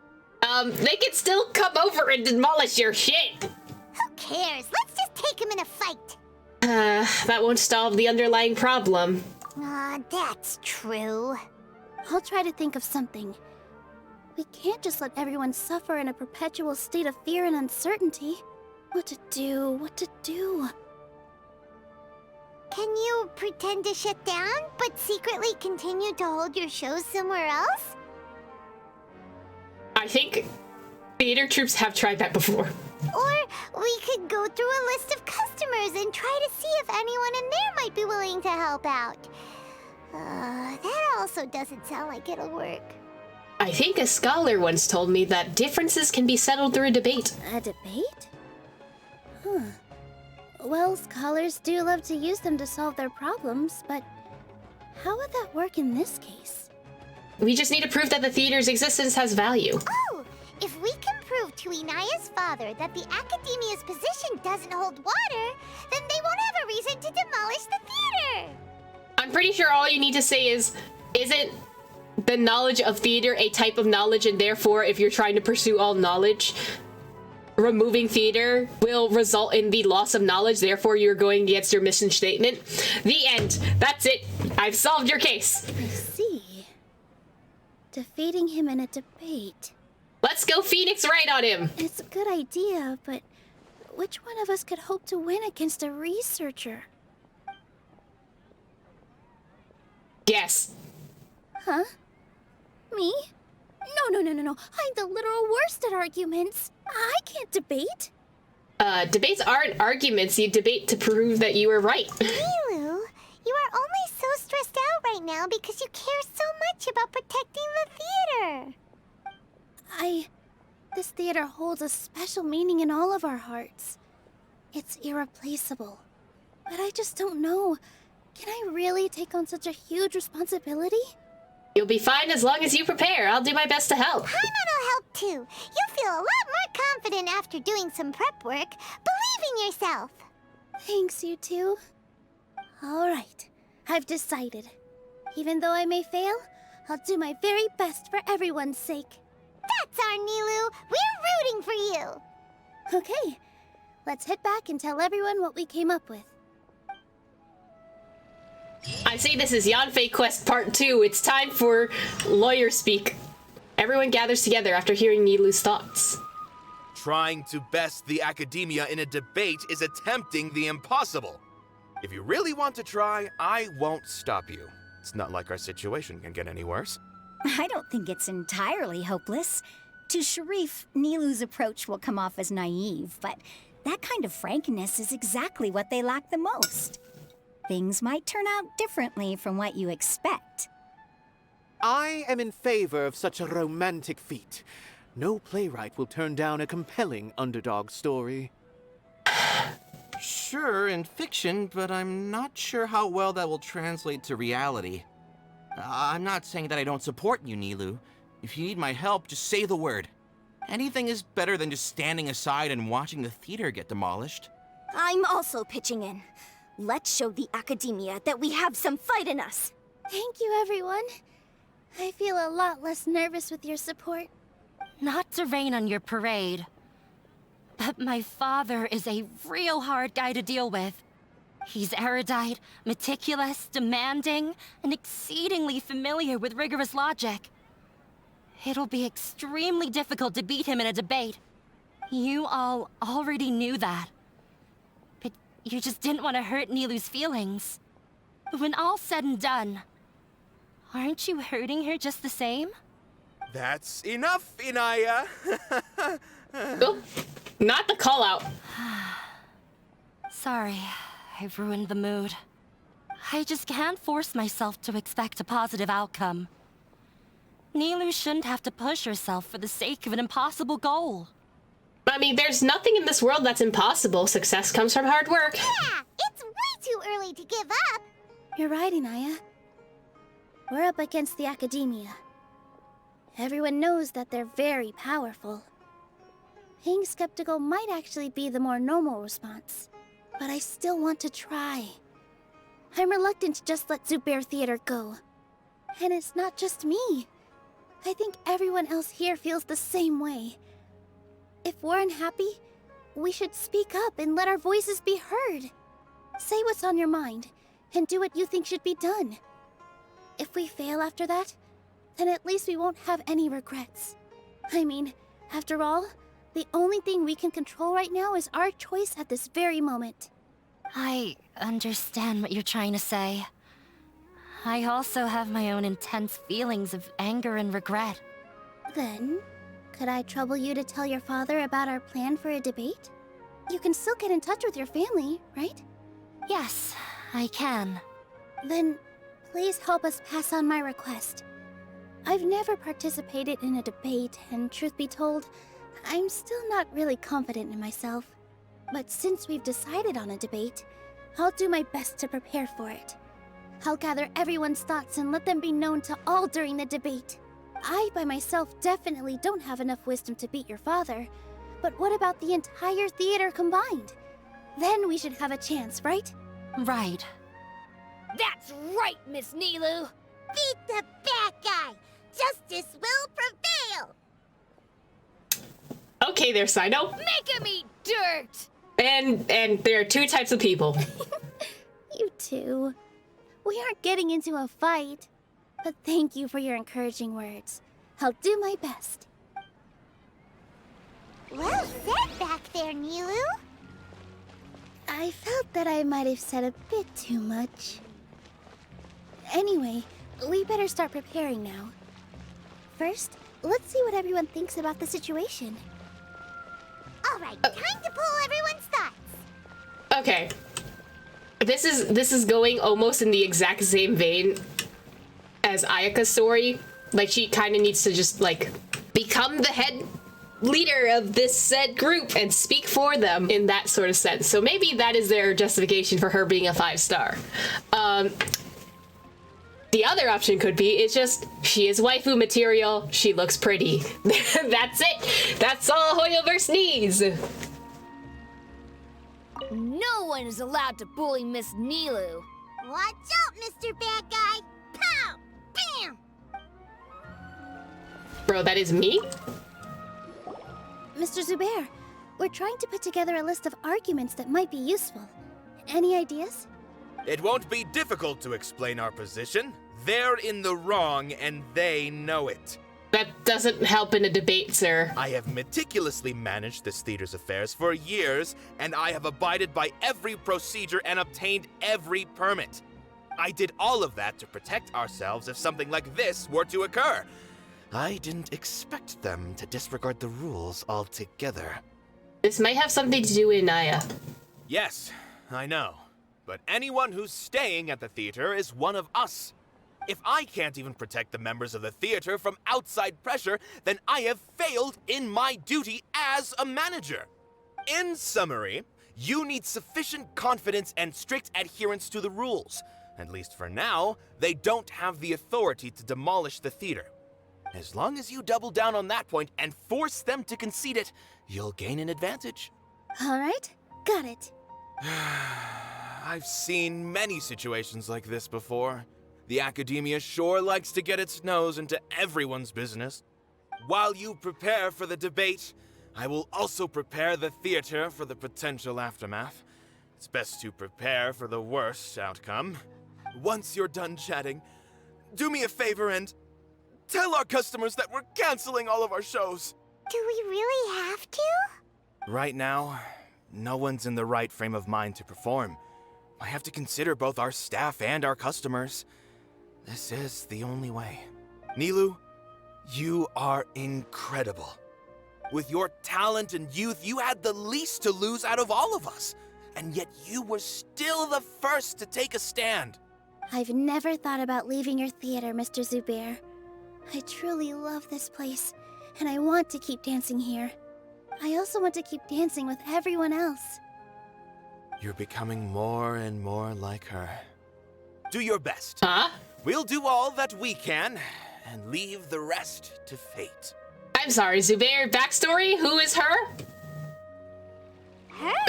They could still come over and demolish your shit.
Who cares? Let's just take him in a fight.
That won't solve the underlying problem.
That's true.
I'll try to think of something. We can't just let everyone suffer in a perpetual state of fear and uncertainty. What to do?
Can you pretend to shut down, but secretly continue to hold your shows somewhere else?
I think
Theater troops have tried that before.
Or we could go through a list of customers and try to see if anyone in there might be willing to help out. That also doesn't sound like it'll work.
I think a scholar once told me that differences can be settled through a debate.
A debate? Huh. Well, scholars do love to use them to solve their problems, but how would that work in this case?
We just need to prove that the theater's existence has value.
Oh! If we can prove to Inaya's father that the Academia's position doesn't hold water, then they won't have a reason to demolish the theater!
I'm pretty sure all you need to say is, isn't the knowledge of theater a type of knowledge, and therefore if you're trying to pursue all knowledge, removing theater will result in the loss of knowledge, therefore you're going against your mission statement. The end. That's it. I've solved your case.
I see. Defeating him in a debate.
Let's go Phoenix Wright on him.
It's a good idea, but which one of us could hope to win against a researcher?
Guess.
Huh? Me? No. I'm the literal worst at arguments. I can't debate.
Debates aren't arguments. You debate to prove that you were right.
Nilou, you are only so stressed out right now because you care so much about protecting the theater.
This theater holds a special meaning in all of our hearts. It's irreplaceable. But I just don't know. Can I really take on such a huge responsibility?
You'll be fine as long as you prepare. I'll do my best to help.
Paimon'll help too. You'll feel a lot more confident after doing some prep work. Believe in yourself.
Thanks, you two. Alright, I've decided. Even though I may fail, I'll do my very best for everyone's sake.
That's our Nilou. We're rooting for you.
Okay, let's head back and tell everyone what we came up with.
I see this is Yanfei Quest Part 2. It's time for lawyer speak. Everyone gathers together after hearing Nilou's thoughts.
Trying to best the Academia in a debate is attempting the impossible. If you really want to try, I won't stop you. It's not like our situation can get any worse.
I don't think it's entirely hopeless. To Sharif, Nilou's approach will come off as naive, but that kind of frankness is exactly what they lack the most. Things might turn out differently from what you expect.
I am in favor of such a romantic feat. No playwright will turn down a compelling underdog story.
Sure, in fiction, but I'm not sure how well that will translate to reality. I'm not saying that I don't support you, Nilou. If you need my help, just say the word. Anything is better than just standing aside and watching the theater get demolished.
I'm also pitching in. Let's show the Academia that we have some fight in us.
Thank you, everyone. I feel a lot less nervous with your support.
Not to rain on your parade, but my father is a real hard guy to deal with. He's erudite, meticulous, demanding, and exceedingly familiar with rigorous logic. It'll be extremely difficult to beat him in a debate. You all already knew that. But you just didn't want to hurt Nilou's feelings. When all's said and done, aren't you hurting her just the same?
That's enough, Inaya.
Oh, not the call out.
Sorry, I've ruined the mood. I just can't force myself to expect a positive outcome. Nilou shouldn't have to push herself for the sake of an impossible goal.
I mean, there's nothing in this world that's impossible. Success comes from hard work.
Yeah, it's way too early to give up.
You're right, Inaya. We're up against the Academia. Everyone knows that they're very powerful. Being skeptical might actually be the more normal response. But I still want to try. I'm reluctant to just let Zubair Theater go. And it's not just me. I think everyone else here feels the same way. If we're unhappy, we should speak up and let our voices be heard. Say what's on your mind, and do what you think should be done. If we fail after that, then at least we won't have any regrets. I mean, after all, the only thing we can control right now is our choice at this very moment.
I understand what you're trying to say. I also have my own intense feelings of anger and regret.
Then, Could I trouble you to tell your father about our plan for a debate? You can still get in touch with your family, right?
Yes, I can.
Then, please help us pass on my request. I've never participated in a debate, and truth be told, I'm still not really confident in myself. But since we've decided on a debate, I'll do my best to prepare for it. I'll gather everyone's thoughts and let them be known to all during the debate. I, by myself, definitely don't have enough wisdom to beat your father. But what about the entire theater combined? Then we should have a chance, right?
Right.
That's right, Miss Nilou! Beat the bad guy! Justice will prevail!
Okay there, Sino.
Make him eat dirt!
And there are two types of people.
You two. We aren't getting into a fight. But thank you for your encouraging words. I'll do my best.
Well said back there, Nilou.
I felt that I might have said a bit too much. Anyway, we better start preparing now. First, let's see what everyone thinks about the situation.
Alright, time to pull everyone's thoughts.
Okay. This is going almost in the exact same vein as Ayaka's story. Like, she kind of needs to just, like, become the head leader of this said group and speak for them in that sort of sense. So maybe that is their justification for her being a 5-star. The other option could be, it's just, she is waifu material, she looks pretty. That's it. That's all Hoyoverse needs.
No one is allowed to bully Miss Nilou.
Watch out, Mr. Bad Guy. Pow! Bam!
Bro, that is me?
Mr. Zubair, we're trying to put together a list of arguments that might be useful. Any ideas?
It won't be difficult to explain our position. They're in the wrong, and they know it.
That doesn't help in a debate, sir.
I have meticulously managed this theater's affairs for years, and I have abided by every procedure and obtained every permit. I did all of that to protect ourselves if something like this were to occur. I didn't expect them to disregard the rules altogether.
This might have something to do with Naya.
Yes, I know. But anyone who's staying at the theater is one of us. If I can't even protect the members of the theater from outside pressure, then I have failed in my duty as a manager. In summary, you need sufficient confidence and strict adherence to the rules. At least for now, they don't have the authority to demolish the theater. As long as you double down on that point and force them to concede it, you'll gain an advantage.
All right, got it.
I've seen many situations like this before. The academia sure likes to get its nose into everyone's business. While you prepare for the debate, I will also prepare the theater for the potential aftermath. It's best to prepare for the worst outcome. Once you're done chatting, do me a favor and tell our customers that we're canceling all of our shows.
Do we really have to?
Right now, no one's in the right frame of mind to perform. I have to consider both our staff and our customers. This is the only way. Nilou, you are incredible. With your talent and youth, you had the least to lose out of all of us. And yet you were still the first to take a stand.
I've never thought about leaving your theater, Mr. Zubair. I truly love this place, and I want to keep dancing here. I also want to keep dancing with everyone else.
You're becoming more and more like her. Do your best.
Huh?
We'll do all that we can, and leave the rest to fate.
I'm sorry, Zubair, backstory? Who is her?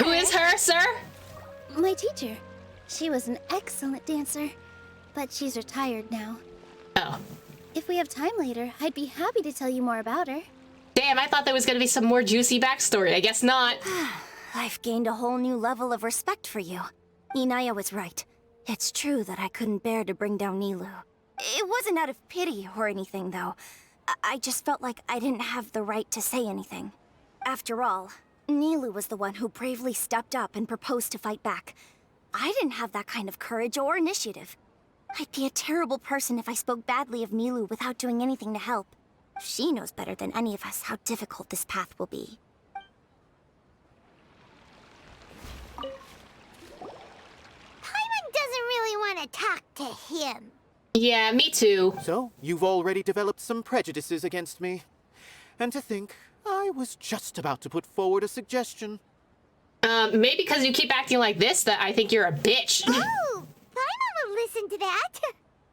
Who is her, sir?
My teacher. She was an excellent dancer, but she's retired now.
Oh.
If we have time later, I'd be happy to tell you more about her.
Damn, I thought there was gonna be some more juicy backstory. I guess not.
I've gained a whole new level of respect for you. Inaya was right. It's true that I couldn't bear to bring down Nilou. It wasn't out of pity or anything, though. I just felt like I didn't have the right to say anything. After all, Nilou was the one who bravely stepped up and proposed to fight back. I didn't have that kind of courage or initiative. I'd be a terrible person if I spoke badly of Nilou without doing anything to help. She knows better than any of us how difficult this path will be.
Paimon doesn't really want to talk to him.
Yeah, me too.
So, you've already developed some prejudices against me. And to think, I was just about to put forward a suggestion.
Maybe because you keep acting like this that I think you're a bitch.
Oh, Paimon will listen to that.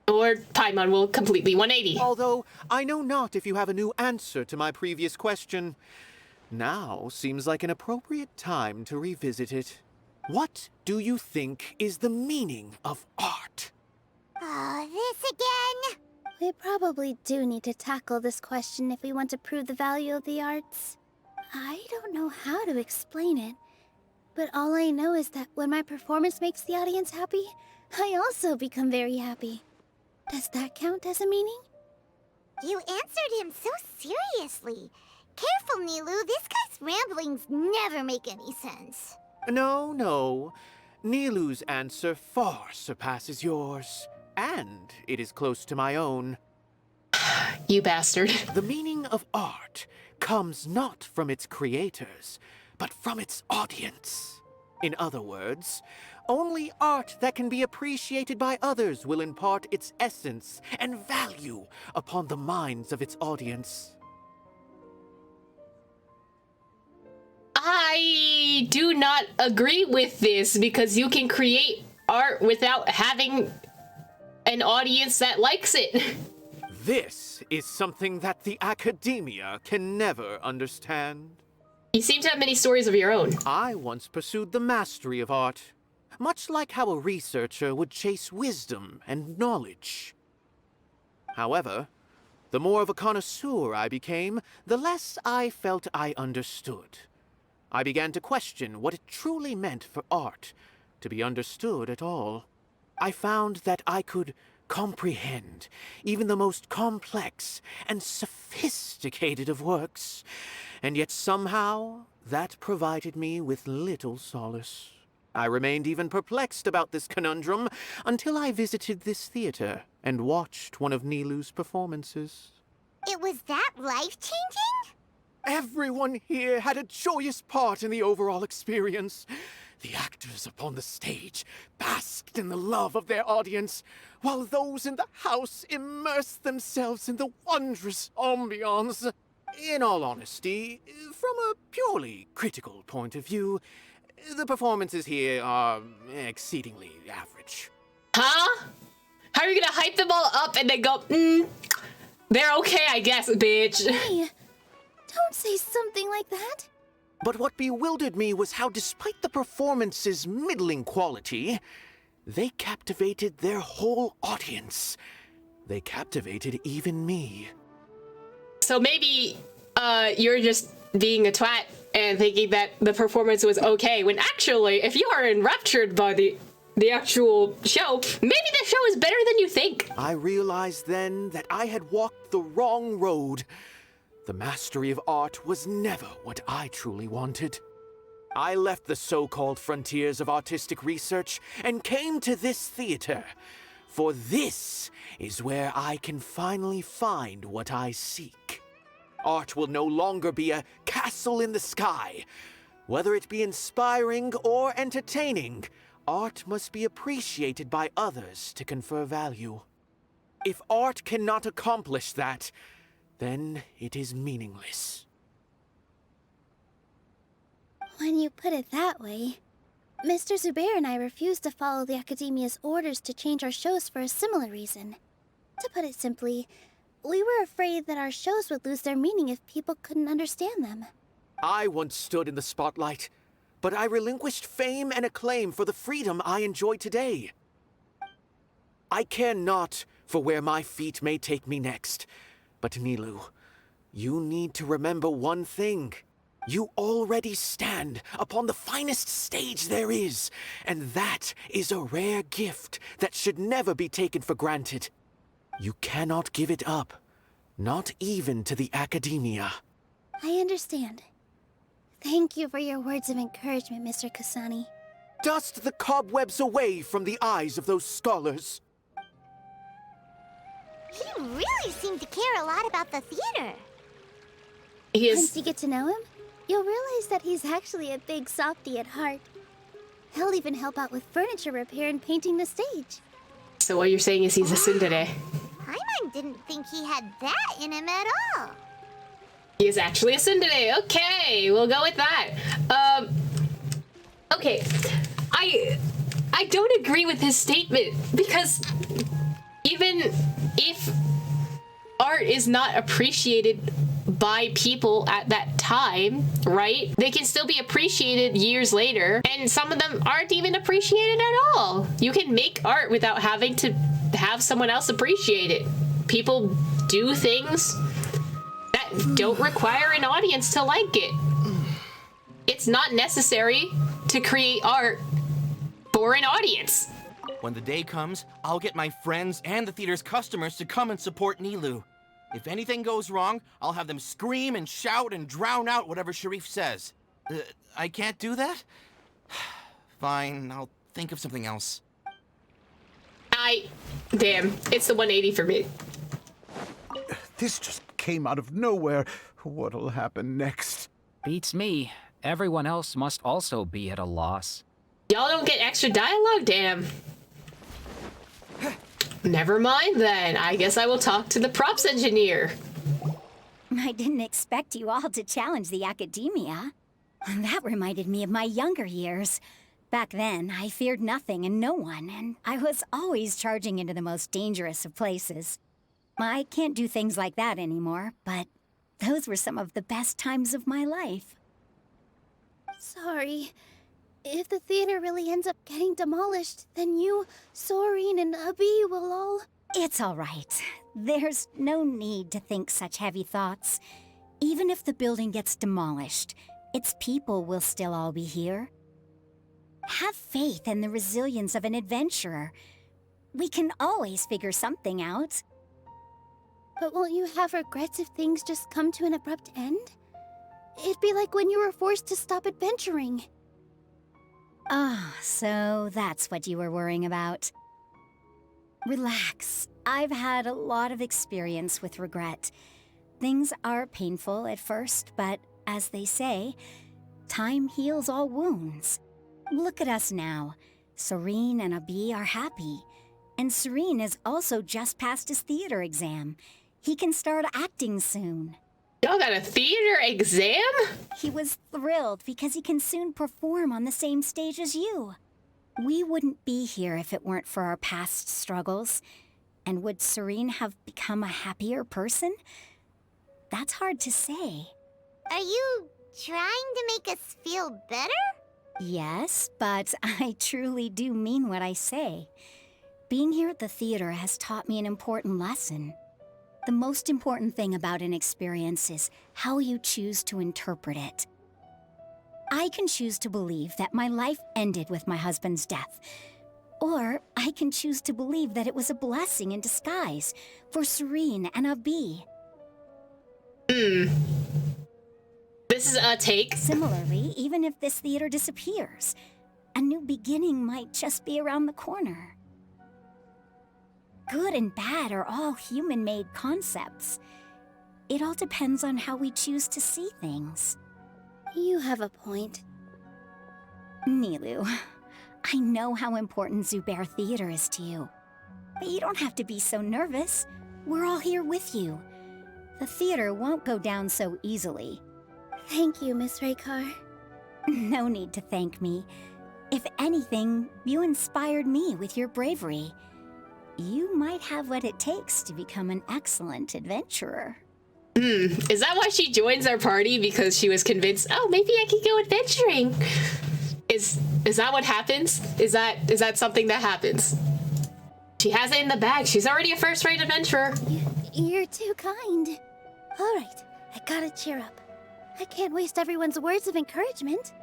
Or Paimon will completely 180.
Although, I know not if you have a new answer to my previous question. Now seems like an appropriate time to revisit it. What do you think is the meaning of art?
Oh, this again?
We probably do need to tackle this question if we want to prove the value of the arts. I don't know how to explain it, but all I know is that when my performance makes the audience happy, I also become very happy. Does that count as a meaning?
You answered him so seriously. Careful, Nilou. This guy's ramblings never make any sense.
No, no. Nilou's answer far surpasses yours. And it is close to my own.
You bastard.
The meaning of art comes not from its creators, but from its audience. In other words, only art that can be appreciated by others will impart its essence and value upon the minds of its audience.
I do not agree with this because you can create art without having an audience that likes it.
This is something that the academia can never understand.
You seem to have many stories of your own.
I once pursued the mastery of art, much like how a researcher would chase wisdom and knowledge. However, the more of a connoisseur I became, the less I felt I understood. I began to question what it truly meant for art to be understood at all. I found that I could comprehend even the most complex and sophisticated of works, and yet somehow that provided me with little solace. I remained even perplexed about this conundrum until I visited this theater and watched one of Nilou's performances.
It was that life-changing?
Everyone here had a joyous part in the overall experience. The actors upon the stage basked in the love of their audience, while those in the house immersed themselves in the wondrous ambiance. In all honesty, from a purely critical point of view, the performances here are exceedingly average.
Huh? How are you gonna hype them all up and then go, they're okay, I guess, bitch.
Hey, don't say something like that.
But what bewildered me was how, despite the performance's middling quality, they captivated their whole audience. They captivated even me.
So maybe you're just being a twat and thinking that the performance was okay, when actually, if you are enraptured by the actual show, maybe the show is better than you think.
I realized then that I had walked the wrong road. The mastery of art was never what I truly wanted. I left the so-called frontiers of artistic research and came to this theater, for this is where I can finally find what I seek. Art will no longer be a castle in the sky. Whether it be inspiring or entertaining, art must be appreciated by others to confer value. If art cannot accomplish that, then it is meaningless.
When you put it that way, Mr. Zubair and I refused to follow the Academia's orders to change our shows for a similar reason. To put it simply, we were afraid that our shows would lose their meaning if people couldn't understand them.
I once stood in the spotlight, but I relinquished fame and acclaim for the freedom I enjoy today. I care not for where my feet may take me next. But Nilou, you need to remember one thing. You already stand upon the finest stage there is, and that is a rare gift that should never be taken for granted. You cannot give it up, not even to the Academia.
I understand. Thank you for your words of encouragement, Mr. Kasani.
Dust the cobwebs away from the eyes of those scholars.
He really seemed to care a lot about the theater.
Once you get to know him, you'll realize that he's actually a big softie at heart. He'll even help out with furniture repair and painting the stage.
So what you're saying is he's a tsundere.
Paimon didn't think he had that in him at all.
He is actually a tsundere. Okay, we'll go with that. Okay, I don't agree with his statement because even if art is not appreciated by people at that time, right? They can still be appreciated years later, and some of them aren't even appreciated at all. You can make art without having to have someone else appreciate it. People do things that don't require an audience to like it. It's not necessary to create art for an audience.
When the day comes, I'll get my friends and the theater's customers to come and support Nilou. If anything goes wrong, I'll have them scream and shout and drown out whatever Sharif says. I can't do that? Fine, I'll think of something else.
Damn, it's the 180 for me.
This just came out of nowhere. What'll happen next?
Beats me. Everyone else must also be at a loss.
Y'all don't get extra dialogue? Damn. Never mind then. I guess I will talk to the props engineer.
I didn't expect you all to challenge the academia. That reminded me of my younger years. Back then, I feared nothing and no one, and I was always charging into the most dangerous of places. I can't do things like that anymore, but those were some of the best times of my life.
Sorry. If the theater really ends up getting demolished, then you, Soren, and Abi will all...
It's all right. There's no need to think such heavy thoughts. Even if the building gets demolished, its people will still all be here. Have faith in the resilience of an adventurer. We can always figure something out.
But won't you have regrets if things just come to an abrupt end? It'd be like when you were forced to stop adventuring.
Ah, so that's what you were worrying about. Relax. I've had a lot of experience with regret. Things are painful at first, but as they say, time heals all wounds. Look at us now. Soren and Abi are happy. And Soren has also just passed his theater exam. He can start acting soon.
Y'all got a theater exam?
He was thrilled because he can soon perform on the same stage as you. We wouldn't be here if it weren't for our past struggles. And would Soren have become a happier person? That's hard to say.
Are you trying to make us feel better?
Yes, but I truly do mean what I say. Being here at the theater has taught me an important lesson. The most important thing about an experience is how you choose to interpret it. I can choose to believe that my life ended with my husband's death. Or I can choose to believe that it was a blessing in disguise for Soren and Abi.
This is a take.
Similarly, even if this theater disappears, a new beginning might just be around the corner. Good and bad are all human-made concepts. It all depends on how we choose to see things.
You have a point.
Nilou, I know how important Zubair Theater is to you. But you don't have to be so nervous. We're all here with you. The theater won't go down so easily.
Thank you, Miss Raykar.
No need to thank me. If anything, you inspired me with your bravery. You might have what it takes to become an excellent adventurer.
Is that why she joins our party? Because she was convinced, oh, maybe I could go adventuring. Is that what happens? Is that something that happens? She has it in the bag. She's already a first-rate adventurer.
You're too kind. All right, I gotta cheer up. I can't waste everyone's words of encouragement.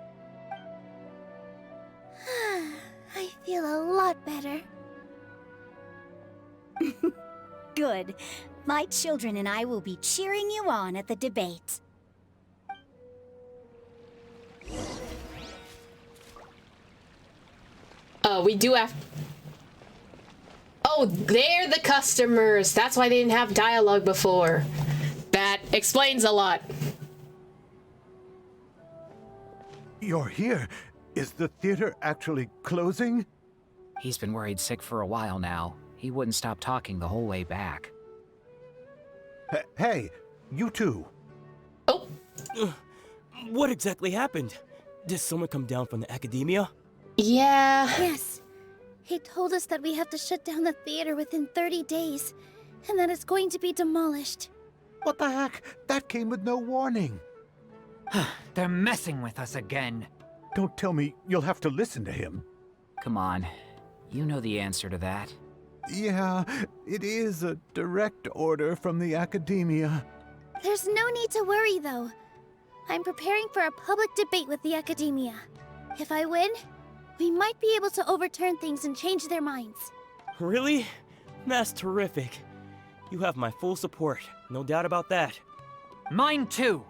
I feel a lot better.
Good. My children and I will be cheering you on at the debate.
We do have... Oh, they're the customers. That's why they didn't have dialogue before. That explains a lot.
You're here. Is the theater actually closing?
He's been worried sick for a while now. He wouldn't stop talking the whole way back.
Hey, you two.
Oh.
What exactly happened? Did someone come down from the academia?
Yeah.
Yes. He told us that we have to shut down the theater within 30 days, and that it's going to be demolished.
What the heck? That came with no warning.
They're messing with us again.
Don't tell me you'll have to listen to him.
Come on. You know the answer to that.
Yeah, it is a direct order from the academia.
There's no need to worry, though. I'm preparing for a public debate with the academia. If I win, we might be able to overturn things and change their minds.
Really? That's terrific. You have my full support, no doubt about that.
Mine too.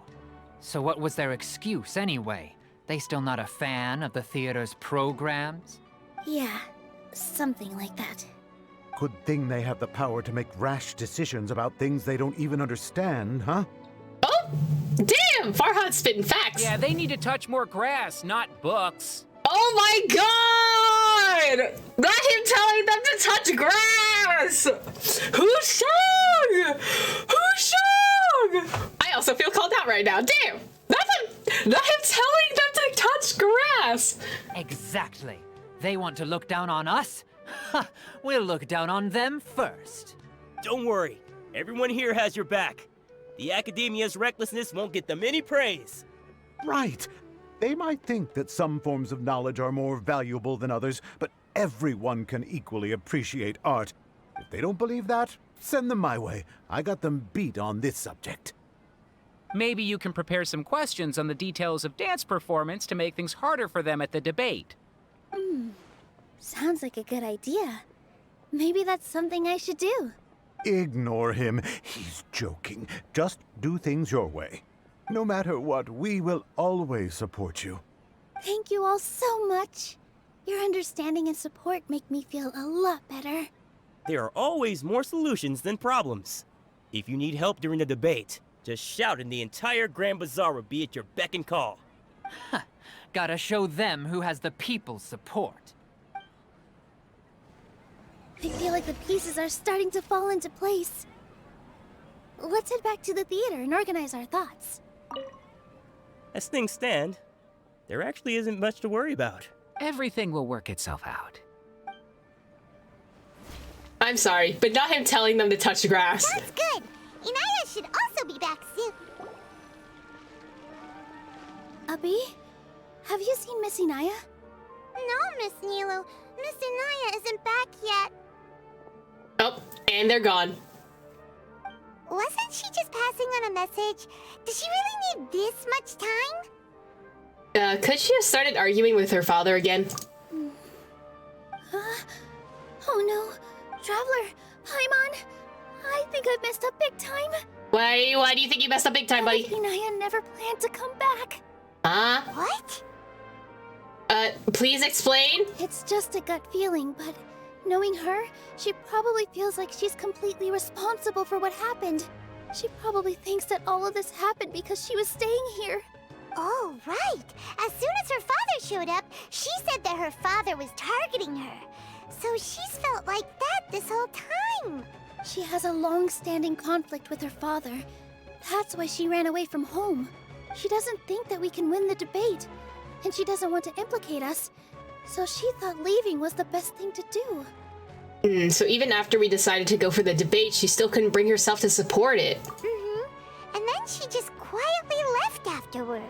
So what was their excuse anyway? They still not a fan of the theater's programs?
Yeah, something like that.
Good thing they have the power to make rash decisions about things they don't even understand, huh?
Oh, damn! Farhad's spitting facts.
Yeah, they need to touch more grass, not books.
Oh my god! Not him telling them to touch grass! Hushang! Hushang! I also feel called out right now. Damn! Not him telling them to touch grass!
Exactly. They want to look down on us? Ha! We'll look down on them first.
Don't worry. Everyone here has your back. The academia's recklessness won't get them any praise.
Right. They might think that some forms of knowledge are more valuable than others, but everyone can equally appreciate art. If they don't believe that, send them my way. I got them beat on this subject.
Maybe you can prepare some questions on the details of dance performance to make things harder for them at the debate.
Sounds like a good idea. Maybe that's something I should do.
Ignore him. He's joking. Just do things your way. No matter what, we will always support you.
Thank you all so much. Your understanding and support make me feel a lot better.
There are always more solutions than problems. If you need help during the debate, just shout and the entire Grand Bazaar will be at your beck and call.
Gotta show them who has the people's support.
I feel like the pieces are starting to fall into place. Let's head back to the theater and organize our thoughts.
As things stand, there actually isn't much to worry about.
Everything will work itself out.
I'm sorry, but not him telling them to touch grass.
That's good. Inaya should also be back soon.
Abi, have you seen Miss Inaya?
No, Miss Nilou. Miss Inaya isn't back yet.
Oh, and they're gone.
Wasn't she just passing on a message? Does she really need this much time?
Could she have started arguing with her father again?
Oh no. Traveler, Paimon, I think I've messed up big time.
Why do you think you messed up big time, buddy?
Inaya never planned to come back.
What?
Please explain?
It's just a gut feeling, but knowing her, she probably feels like she's completely responsible for what happened. She probably thinks that all of this happened because she was staying here.
Oh, right. As soon as her father showed up, she said that her father was targeting her. So she's felt like that this whole time.
She has a long-standing conflict with her father. That's why she ran away from home. She doesn't think that we can win the debate, and she doesn't want to implicate us. So she thought leaving was the best thing to do.
So even after we decided to go for the debate, she still couldn't bring herself to support it.
And then she just quietly left afterward.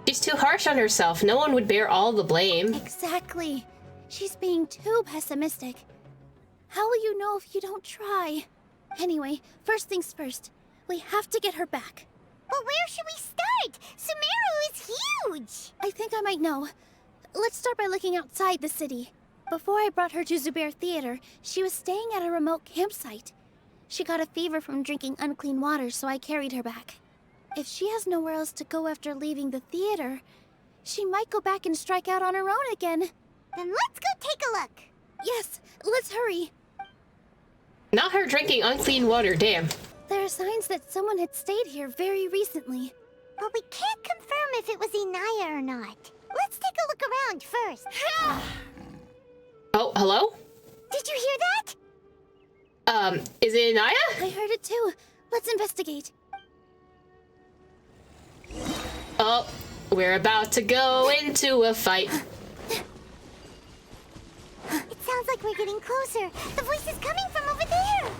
She's too harsh on herself. No one would bear all the blame.
Exactly. She's being too pessimistic. How will you know if you don't try? Anyway, first things first. We have to get her back.
But where should we start? Sumeru is huge!
I think I might know. Let's start by looking outside the city. Before I brought her to Zubair Theater, she was staying at a remote campsite. She got a fever from drinking unclean water, so I carried her back. If she has nowhere else to go after leaving the theater, she might go back and strike out on her own again.
Then let's go take a look.
Yes, let's hurry.
Not her drinking unclean water, damn.
There are signs that someone had stayed here very recently.
But we can't confirm if it was Inaya or not. Let's take a look around first.
Oh, hello?
Did you hear that?
Is it Inaya?
I heard it too. Let's investigate.
Oh, we're about to go into a fight.
It sounds like we're getting closer. The voice is coming from over there.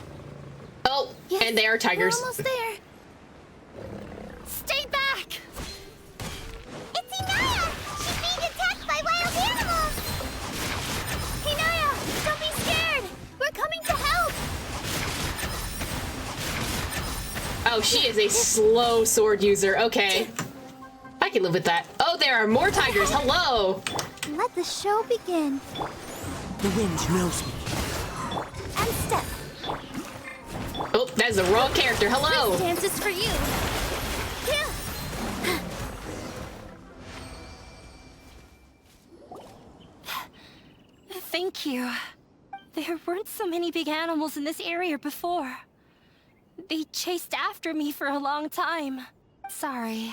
Oh, yes, and they are tigers.
We're almost there. Stay back!
It's Inaya! She's being attacked by wild animals!
Inaya, don't be scared! We're coming to help!
Oh, she is a slow sword user. Okay. I can live with that. Oh, there are more tigers. Hello!
Let the show begin.
The wind knows me.
And step.
Oh, that's the wrong character. Hello!
This dance is for you.
Thank you. There weren't so many big animals in this area before. They chased after me for a long time. Sorry.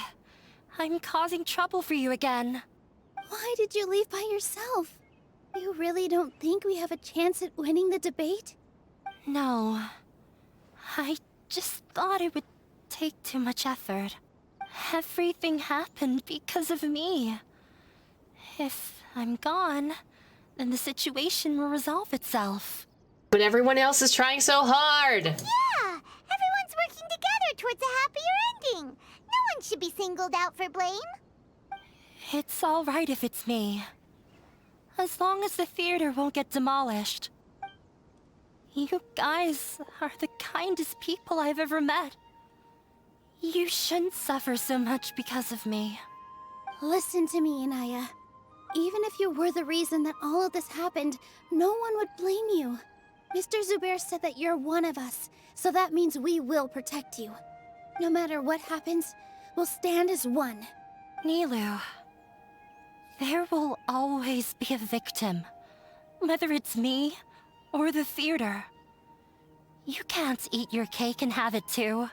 I'm causing trouble for you again.
Why did you leave by yourself? You really don't think we have a chance at winning the debate?
No. I just thought it would take too much effort. Everything happened because of me. If I'm gone, then the situation will resolve itself.
But everyone else is trying so hard!
Yeah! Everyone's working together towards a happier ending! No one should be singled out for blame!
It's all right if it's me. As long as the theater won't get demolished. You guys are the kindest people I've ever met. You shouldn't suffer so much because of me.
Listen to me, Inaya. Even if you were the reason that all of this happened, no one would blame you. Mr. Zubair said that you're one of us, so that means we will protect you. No matter what happens, we'll stand as one.
Nilou, there will always be a victim, whether it's me or the theater. You can't eat your cake and have it too.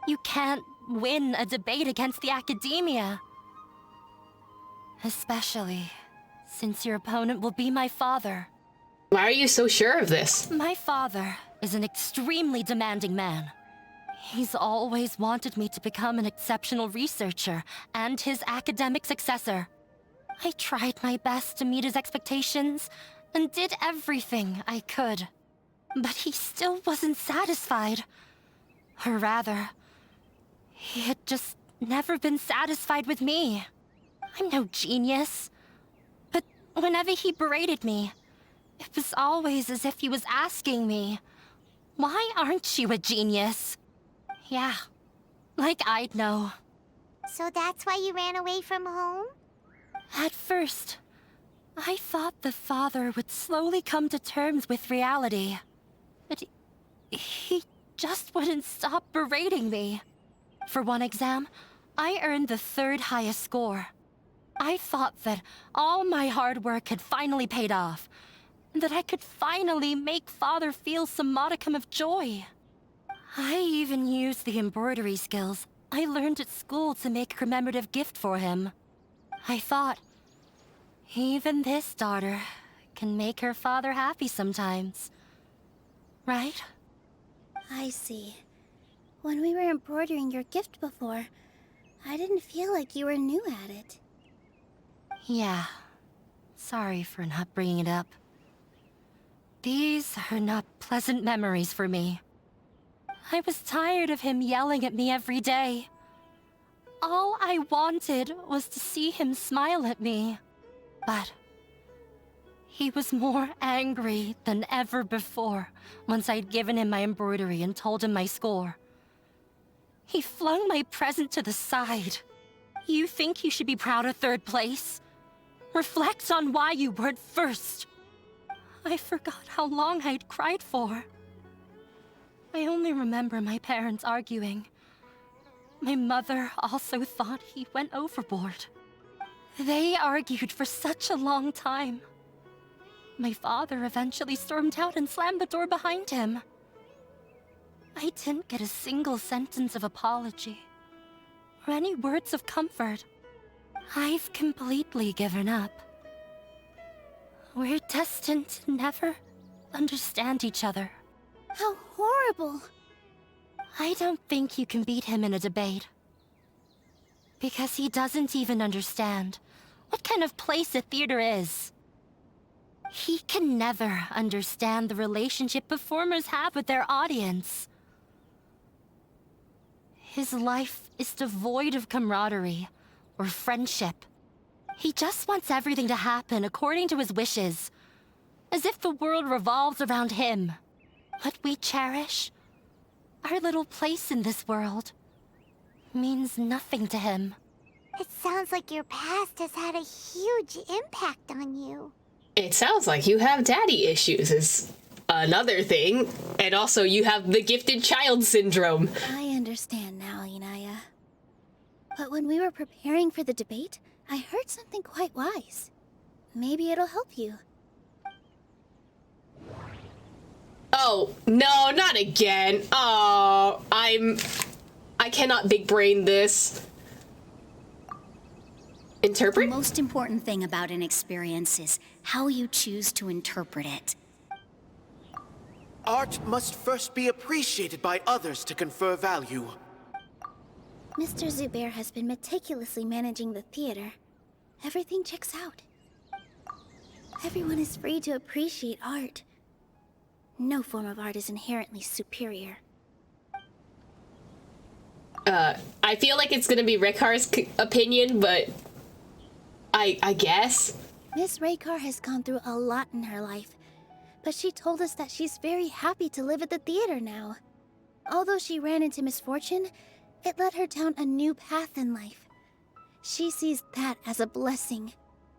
You can't win a debate against the academia. Especially since your opponent will be my father.
Why are you so sure of this?
My father is an extremely demanding man. He's always wanted me to become an exceptional researcher and his academic successor. I tried my best to meet his expectations and did everything I could. But he still wasn't satisfied. Or rather, he had just never been satisfied with me. I'm no genius. But whenever he berated me, it was always as if he was asking me, "Why aren't you a genius?" Yeah, like I'd know.
So that's why you ran away from home?
At first, I thought the father would slowly come to terms with reality. But he just wouldn't stop berating me. For one exam, I earned the 3rd highest score. I thought that all my hard work had finally paid off, and that I could finally make father feel some modicum of joy. I even used the embroidery skills I learned at school to make a commemorative gift for him. I thought, even this daughter can make her father happy sometimes. Right?
I see. When we were embroidering your gift before, I didn't feel like you were new at it.
Yeah. Sorry for not bringing it up. These are not pleasant memories for me. I was tired of him yelling at me every day. All I wanted was to see him smile at me. But he was more angry than ever before once I'd given him my embroidery and told him my score. He flung my present to the side. You think you should be proud of 3rd place? Reflect on why you weren't 1st. I forgot how long I'd cried for. I only remember my parents arguing. My mother also thought he went overboard. They argued for such a long time. My father eventually stormed out and slammed the door behind him. I didn't get a single sentence of apology or any words of comfort. I've completely given up. We're destined to never understand each other.
How horrible!
I don't think you can beat him in a debate. Because he doesn't even understand what kind of place a theater is. He can never understand the relationship performers have with their audience. His life is devoid of camaraderie or friendship. He just wants everything to happen according to his wishes, as if the world revolves around him. What we cherish, our little place in this world, means nothing to him.
It sounds like your past has had a huge impact on you.
It sounds like you have daddy issues is another thing. And also you have the gifted child syndrome.
I understand now, Inaya. But when we were preparing for the debate, I heard something quite wise. Maybe it'll help you.
Oh, no, not again. Oh, I cannot big brain this. Interpret?
The most important thing about an experience is how you choose to interpret it.
Art must first be appreciated by others to confer value.
Mr. Zubair has been meticulously managing the theater. Everything checks out. Everyone is free to appreciate art. No form of art is inherently superior.
I feel like it's gonna be Rekar's opinion, but I guess.
Miss Raykar has gone through a lot in her life, but she told us that she's very happy to live at the theater now. Although she ran into misfortune, it led her down a new path in life. She sees that as a blessing.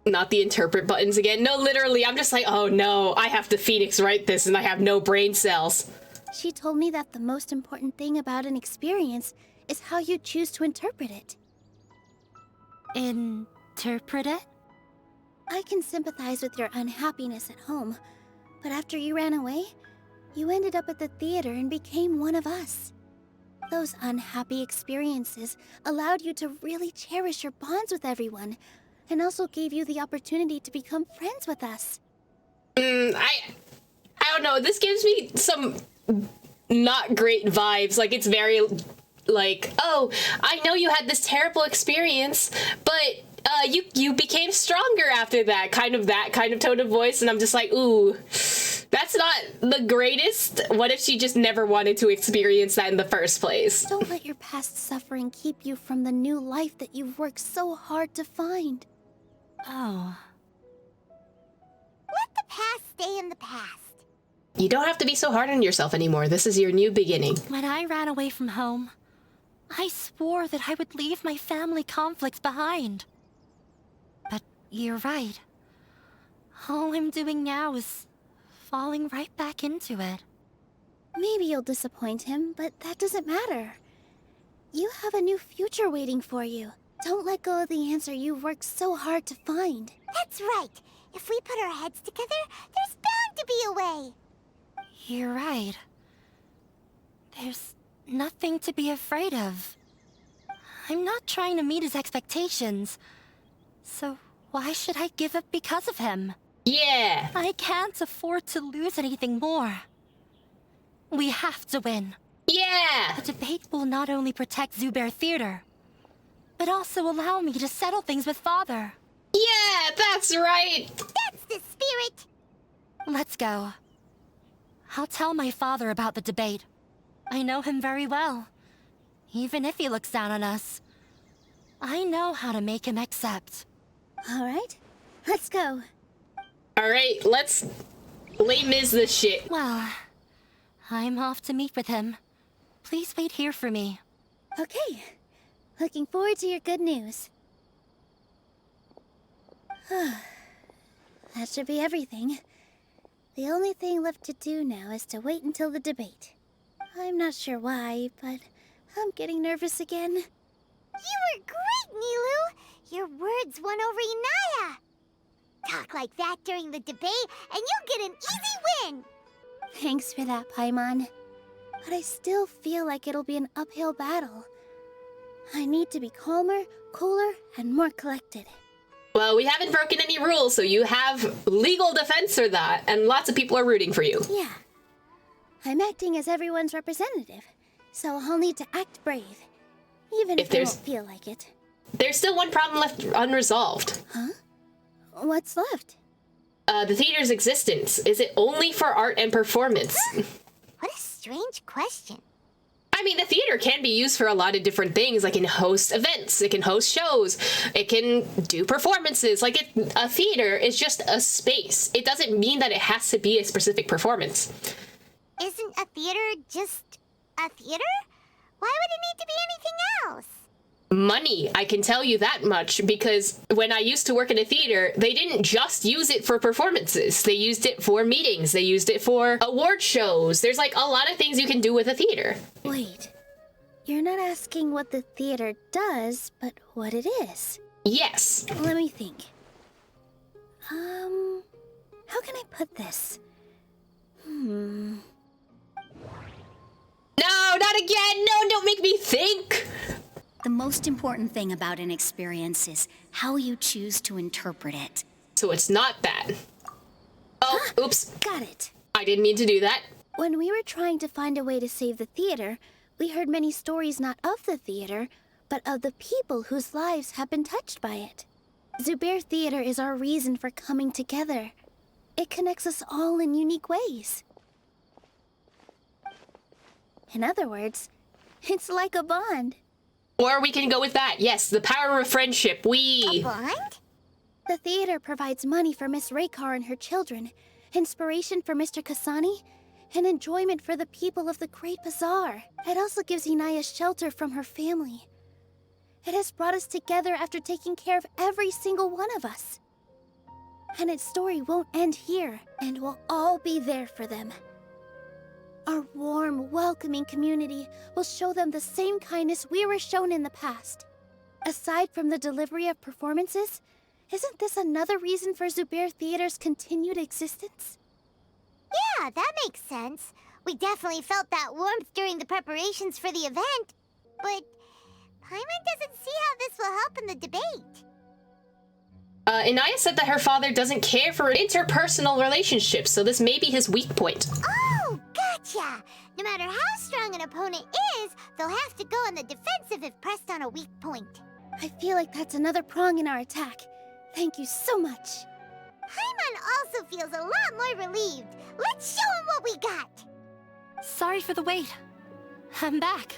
Not the interpret buttons again. No, literally, I'm just like, oh no, I have to Phoenix write this and I have no brain cells.
She told me that the most important thing about an experience is how you choose to interpret it.
Interpret it?
I can sympathize with your unhappiness at home, but after you ran away, you ended up at the theater and became one of us. Those unhappy experiences allowed you to really cherish your bonds with everyone, and also gave you the opportunity to become friends with us.
I don't know. This gives me some not great vibes. Like, it's very, like, oh, I know you had this terrible experience, but you became stronger after that kind of tone of voice, and I'm just like, ooh, that's not the greatest. What if she just never wanted to experience that in the first place?
Don't let your past suffering keep you from the new life that you've worked so hard to find.
Oh.
Let the past stay in the past.
You don't have to be so hard on yourself anymore. This is your new beginning.
When I ran away from home, I swore that I would leave my family conflicts behind. But you're right. All I'm doing now is falling right back into it.
Maybe you'll disappoint him, but that doesn't matter. You have a new future waiting for you. Don't let go of the answer you've worked so hard to find.
That's right. If we put our heads together, there's bound to be a way.
You're right. There's nothing to be afraid of. I'm not trying to meet his expectations. So why should I give up because of him?
Yeah.
I can't afford to lose anything more. We have to win.
Yeah.
The debate will not only protect Zubair Theater, but also allow me to settle things with Father.
Yeah, that's right.
That's the spirit.
Let's go. I'll tell my father about the debate. I know him very well. Even if he looks down on us, I know how to make him accept.
All right, let's go.
All right, let's Les Mis this shit.
Well, I'm off to meet with him. Please wait here for me.
Okay. Looking forward to your good news. That should be everything. The only thing left to do now is to wait until the debate. I'm not sure why, but I'm getting nervous again.
You were great, Nilou! Your words won over Inaya! Talk like that during the debate, and you'll get an easy win!
Thanks for that, Paimon. but I still feel like it'll be an uphill battle. I need to be calmer, cooler, and more collected.
Well, we haven't broken any rules, so you have legal defense for that, and lots of people are rooting for you.
Yeah. I'm acting as everyone's representative, so I'll need to act brave, even if I don't feel like it.
There's still one problem left unresolved.
Huh? What's left?
The theater's existence. Is it only for art and performance?
What a strange question.
I mean, the theater can be used for a lot of different things. Like, it can host events, it can host shows, it can do performances. Like, a theater is just a space. It doesn't mean that it has to be a specific performance.
Isn't a theater just a theater? Why would it need to be anything else?
Money, I can tell you that much, because when I used to work in a theater, they didn't just use it for performances. They used it for meetings. They used it for award shows. There's like a lot of things you can do with a theater.
Wait, you're not asking what the theater does, but what it is.
Yes.
Let me think. How can I put this?
No, not again! No, don't make me think!
The most important thing about an experience is how you choose to interpret it.
So it's not bad. Oh, oops.
Got it.
I didn't mean to do that.
When we were trying to find a way to save the theater, we heard many stories not of the theater, but of the people whose lives have been touched by it. Zubair Theater is our reason for coming together. It connects us all in unique ways. In other words, it's like a bond.
Or we can go with that. Yes, the power of friendship.
A bond?
The theater provides money for Miss Raykar and her children, inspiration for Mr. Kasani, and enjoyment for the people of the Great Bazaar. It also gives Inaya shelter from her family. It has brought us together after taking care of every single one of us. And its story won't end here, and we'll all be there for them. Our warm, welcoming community will show them the same kindness we were shown in the past. Aside from the delivery of performances, isn't this another reason for Zubair Theater's continued existence?
Yeah, that makes sense. We definitely felt that warmth during the preparations for the event. But Paimon doesn't see how this will help in the debate.
Inaya said that her father doesn't care for interpersonal relationships, so this may be his weak point.
Oh, gotcha! No matter how strong an opponent is, they'll have to go on the defensive if pressed on a weak point.
I feel like that's another prong in our attack. Thank you so much.
Paimon also feels a lot more relieved. Let's show him what we got!
Sorry for the wait. I'm back.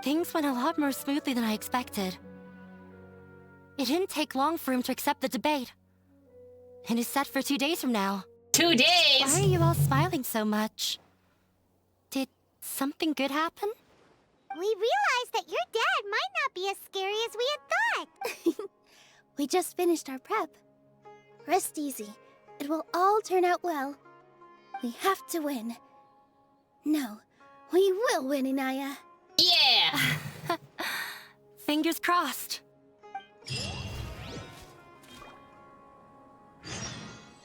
Things went a lot more smoothly than I expected. It didn't take long for him to accept the debate. It is set for 2 days from now.
2 days?
Why are you all smiling so much? Did something good happen?
We realized that your dad might not be as scary as we had thought.
We just finished our prep. Rest easy. It will all turn out well. We have to win. No, we will win, Inaya.
Yeah!
Fingers crossed.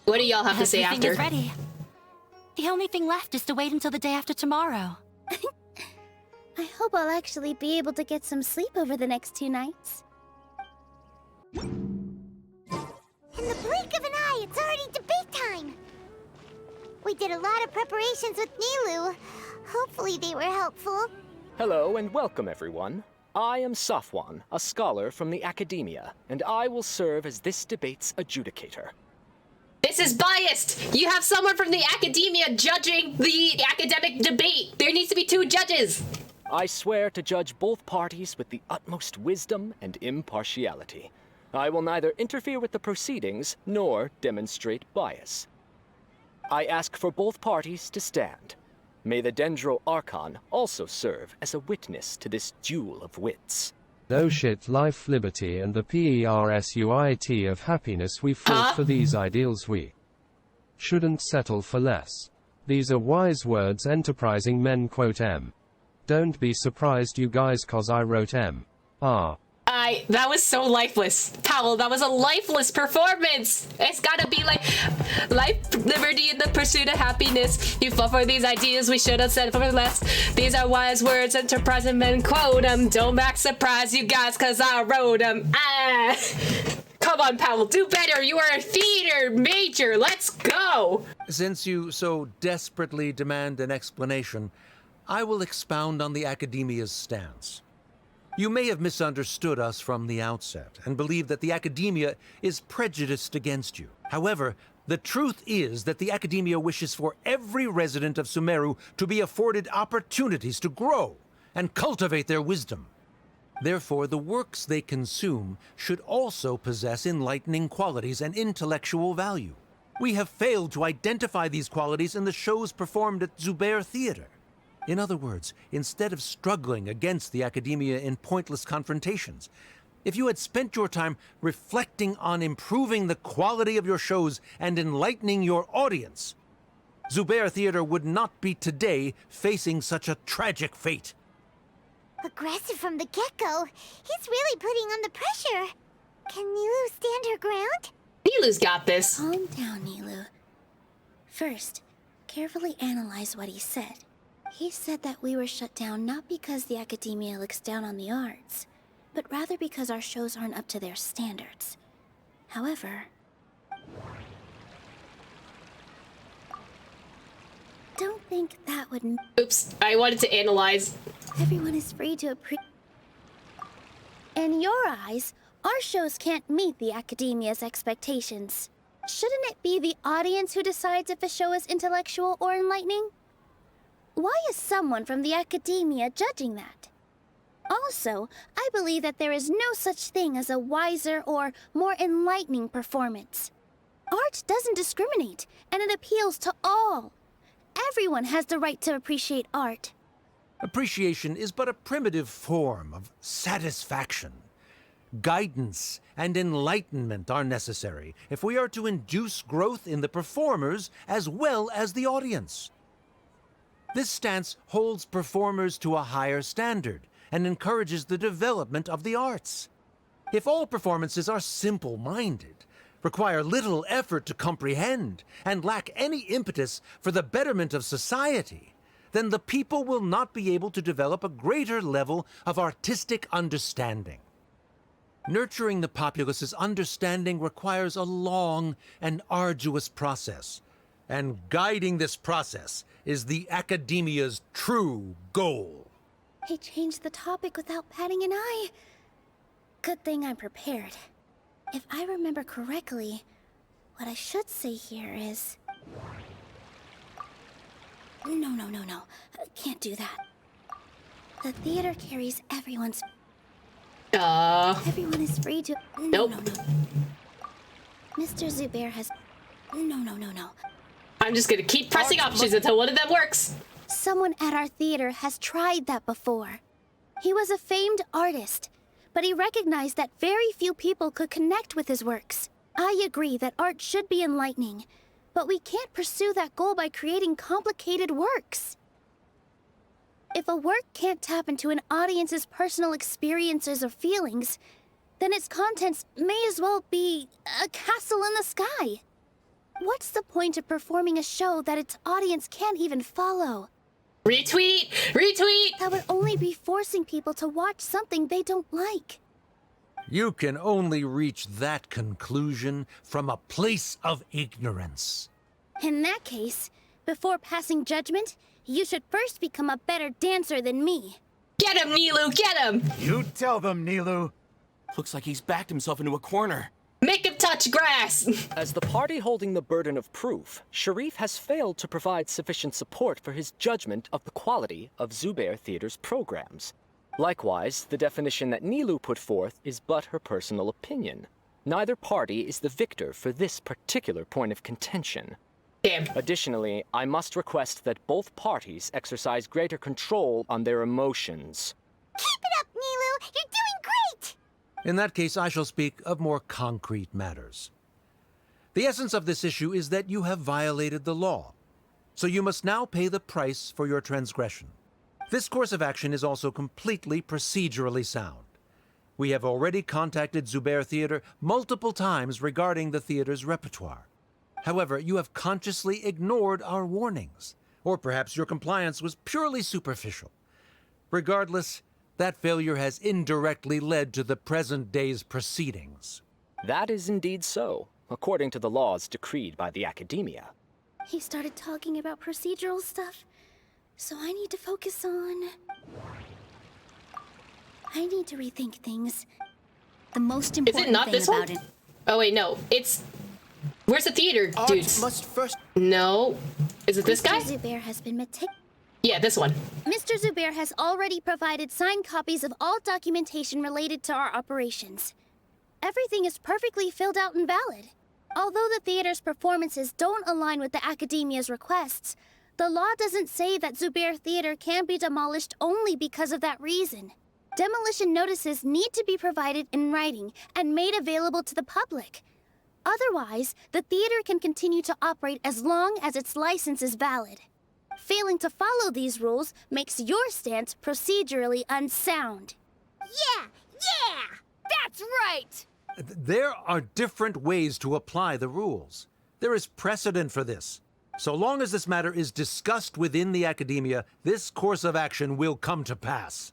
What do y'all have to say after?
Everything is ready. The only thing left is to wait until the day after tomorrow.
I hope I'll actually be able to get some sleep over the next 2 nights.
In the blink of an eye, it's already debate time! We did a lot of preparations with Nilou. Hopefully they were helpful.
Hello and welcome, everyone. I am Safwan, a scholar from the academia, and I will serve as this debate's adjudicator.
This is biased! You have someone from the academia judging the academic debate! There needs to be 2 judges!
I swear to judge both parties with the utmost wisdom and impartiality. I will neither interfere with the proceedings nor demonstrate bias. I ask for both parties to stand. May the Dendro Archon also serve as a witness to this duel of wits.
No shit, life, liberty, and the PERSUIT of happiness. We fought for these ideals. We shouldn't settle for less. These are wise words enterprising men. Quote M. Don't be surprised, you guys, cause I wrote M. R.
That was so lifeless. Powell, that was a lifeless performance. It's gotta be like liberty in the pursuit of happiness. You fought for these ideas, we should have said for less. These are wise words, enterprising men quote them. Don't act surprised, you guys, cause I wrote them. Ah! Come on, Powell, do better. You are a theater major. Let's go.
Since you so desperately demand an explanation, I will expound on the Academia's stance. You may have misunderstood us from the outset and believe that the Academia is prejudiced against you. However, the truth is that the Academia wishes for every resident of Sumeru to be afforded opportunities to grow and cultivate their wisdom. Therefore, the works they consume should also possess enlightening qualities and intellectual value. We have failed to identify these qualities in the shows performed at Zubair Theater. In other words, instead of struggling against the Academia in pointless confrontations, if you had spent your time reflecting on improving the quality of your shows and enlightening your audience, Zubair Theater would not be today facing such a tragic fate.
Aggressive from the get-go. He's really putting on the pressure. Can Nilou stand her ground?
Nilou's got this.
Calm down, Nilou. First, carefully analyze what he said. He said that we were shut down not because the Academia looks down on the arts, but rather because our shows aren't up to their standards. However, don't think that would...
Oops, I wanted to analyze.
Everyone is free to appreciate... In your eyes, our shows can't meet the Academia's expectations. Shouldn't it be the audience who decides if a show is intellectual or enlightening? Why is someone from the Academia judging that? Also, I believe that there is no such thing as a wiser or more enlightening performance. Art doesn't discriminate, and it appeals to all. Everyone has the right to appreciate art.
Appreciation is but a primitive form of satisfaction. Guidance and enlightenment are necessary if we are to induce growth in the performers as well as the audience. This stance holds performers to a higher standard and encourages the development of the arts. If all performances are simple-minded, require little effort to comprehend, and lack any impetus for the betterment of society, then the people will not be able to develop a greater level of artistic understanding. Nurturing the populace's understanding requires a long and arduous process, and guiding this process is the Academia's true goal.
He changed the topic without batting an eye. Good thing I'm prepared. If I remember correctly, what I should say here is... No. Can't do that. The theater carries everyone's... Everyone is free to...
Nope.
No. Mr. Zubair has... No.
I'm just gonna keep pressing options until one of them works.
Someone at our theater has tried that before. He was a famed artist, but he recognized that very few people could connect with his works. I agree that art should be enlightening, but we can't pursue that goal by creating complicated works. If a work can't tap into an audience's personal experiences or feelings, then its contents may as well be a castle in the sky. What's the point of performing a show that its audience can't even follow?
Retweet!
That would only be forcing people to watch something they don't like.
You can only reach that conclusion from a place of ignorance.
In that case, before passing judgment, you should first become a better dancer than me.
Get him, Nilou! Get him!
You tell them, Nilou.
Looks like he's backed himself into a corner.
Make him touch grass!
As the party holding the burden of proof, Sharif has failed to provide sufficient support for his judgment of the quality of Zubair Theater's programs. Likewise, the definition that Nilou put forth is but her personal opinion. Neither party is the victor for this particular point of contention.
Damn.
Additionally, I must request that both parties exercise greater control on their emotions.
Keep it up, Nilou! You're doing great!
In that case, I shall speak of more concrete matters. The essence of this issue is that you have violated the law, so you must now pay the price for your transgression. This course of action is also completely procedurally sound. We have already contacted Zubair Theater multiple times regarding the theater's repertoire. However, you have consciously ignored our warnings. Or perhaps your compliance was purely superficial. Regardless, that failure has indirectly led to the present day's proceedings.
That is indeed so, according to the laws decreed by the Academia.
He started talking about procedural stuff, so I need to focus on... I need to rethink things.
The most
Is
important
it not
thing
this
about
one?
it.
Oh wait, no. It's... Where's the theater,
Art
dudes?
must first...
No. Is it this guy?
Mr. Zubair has been
Yeah, this one.
Mr. Zubair has already provided signed copies of all documentation related to our operations. Everything is perfectly filled out and valid. Although the theater's performances don't align with the Academia's requests, the law doesn't say that Zubair Theater can be demolished only because of that reason. Demolition notices need to be provided in writing and made available to the public. Otherwise, the theater can continue to operate as long as its license is valid. Failing to follow these rules makes your stance procedurally unsound.
Yeah! That's right!
There are different ways to apply the rules. There is precedent for this. So long as this matter is discussed within the Academia, this course of action will come to pass.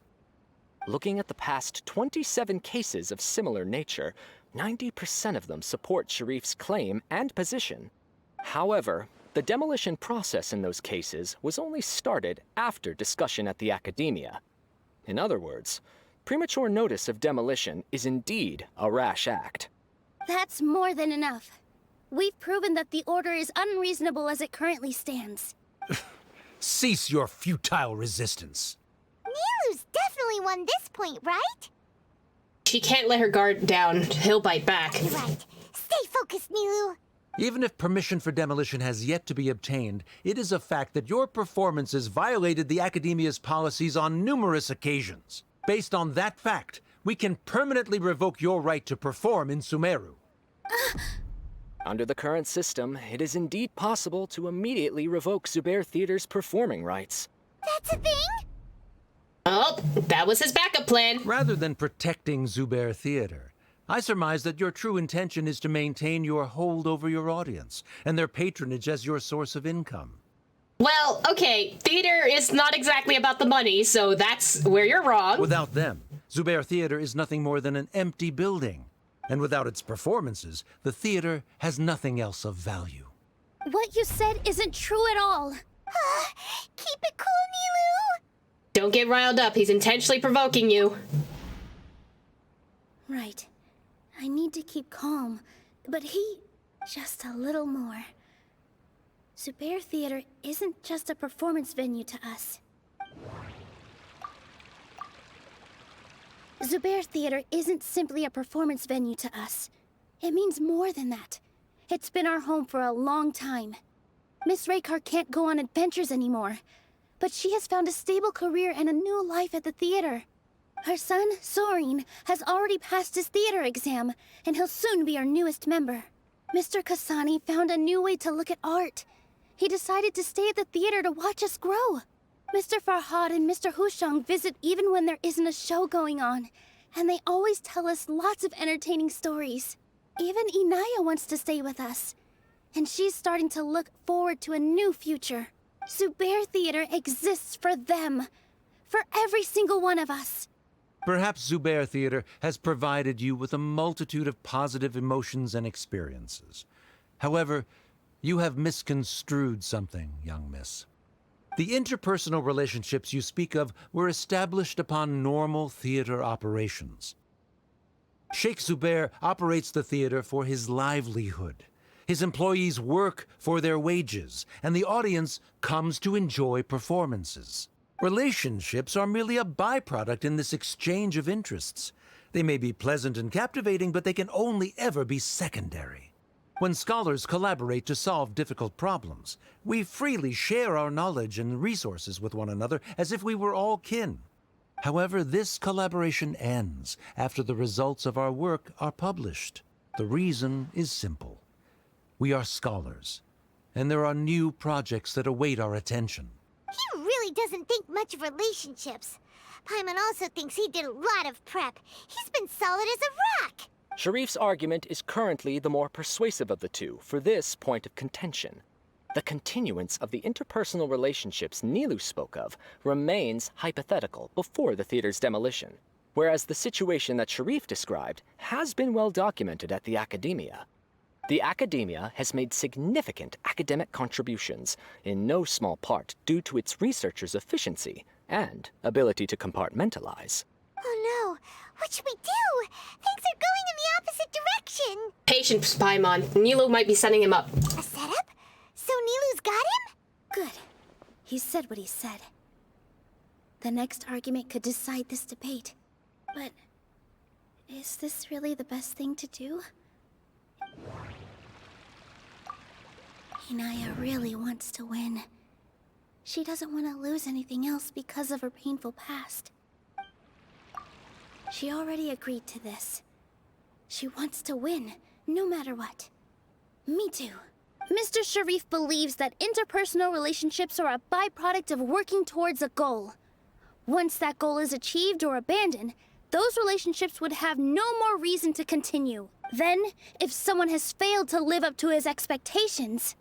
Looking at the past 27 cases of similar nature, 90% of them support Sharif's claim and position. However, the demolition process in those cases was only started after discussion at the Academia. In other words, premature notice of demolition is indeed a rash act.
That's more than enough. We've proven that the order is unreasonable as it currently stands.
Cease your futile resistance.
Nilou's definitely won this point, right?
She can't let her guard down. He'll bite back.
Right. Stay focused, Nilou.
Even if permission for demolition has yet to be obtained, it is a fact that your performances violated the Academia's policies on numerous occasions. Based on that fact, we can permanently revoke your right to perform in Sumeru.
Under the current system, it is indeed possible to immediately revoke Zubair Theater's performing rights.
That's a thing?
Oh, that was his backup plan.
Rather than protecting Zubair Theater, I surmise that your true intention is to maintain your hold over your audience and their patronage as your source of income.
Well, okay, theater is not exactly about the money, so that's where you're wrong.
Without them, Zubair Theater is nothing more than an empty building. And without its performances, the theater has nothing else of value.
What you said isn't true at all.
Keep it cool, Nilou.
Don't get riled up. He's intentionally provoking you.
Right. I need to keep calm, but just a little more. Zubair Theater isn't just a performance venue to us. Zubair Theater isn't simply a performance venue to us. It means more than that. It's been our home for a long time. Miss Raykar can't go on adventures anymore, but she has found a stable career and a new life at the theater. Her son, Sorin, has already passed his theater exam, and he'll soon be our newest member. Mr. Kasani found a new way to look at art. He decided to stay at the theater to watch us grow. Mr. Farhad and Mr. Hushang visit even when there isn't a show going on, and they always tell us lots of entertaining stories. Even Inaya wants to stay with us, and she's starting to look forward to a new future. Zubair Theater exists for them, for every single one of us.
Perhaps Zubair Theater has provided you with a multitude of positive emotions and experiences. However, you have misconstrued something, young miss. The interpersonal relationships you speak of were established upon normal theater operations. Sheikh Zubair operates the theater for his livelihood. His employees work for their wages, and the audience comes to enjoy performances. Relationships are merely a byproduct in this exchange of interests. They may be pleasant and captivating, but they can only ever be secondary. When scholars collaborate to solve difficult problems, we freely share our knowledge and resources with one another as if we were all kin. However, this collaboration ends after the results of our work are published. The reason is simple. We are scholars, and there are new projects that await our attention.
He really doesn't think much of relationships. Paimon also thinks he did a lot of prep. He's been solid as a rock.
Sharif's argument is currently the more persuasive of the two for this point of contention. The continuance of the interpersonal relationships Nilou spoke of remains hypothetical before the theater's demolition, whereas the situation that Sharif described has been well documented at the Academia. The Academia has made significant academic contributions, in no small part due to its researchers' efficiency and ability to compartmentalize.
Oh no, what should we do? Things are going in the opposite direction.
Patience, Paimon. Nilou might be setting him up.
A setup? So Nilou's got him?
Good. He said what he said. The next argument could decide this debate. But is this really the best thing to do? Inaya really wants to win. She doesn't want to lose anything else because of her painful past. She already agreed to this. She wants to win, no matter what. Me too. Mr. Sharif believes that interpersonal relationships are a byproduct of working towards a goal. Once that goal is achieved or abandoned, those relationships would have no more reason to continue. Then, if someone has failed to live up to his expectations...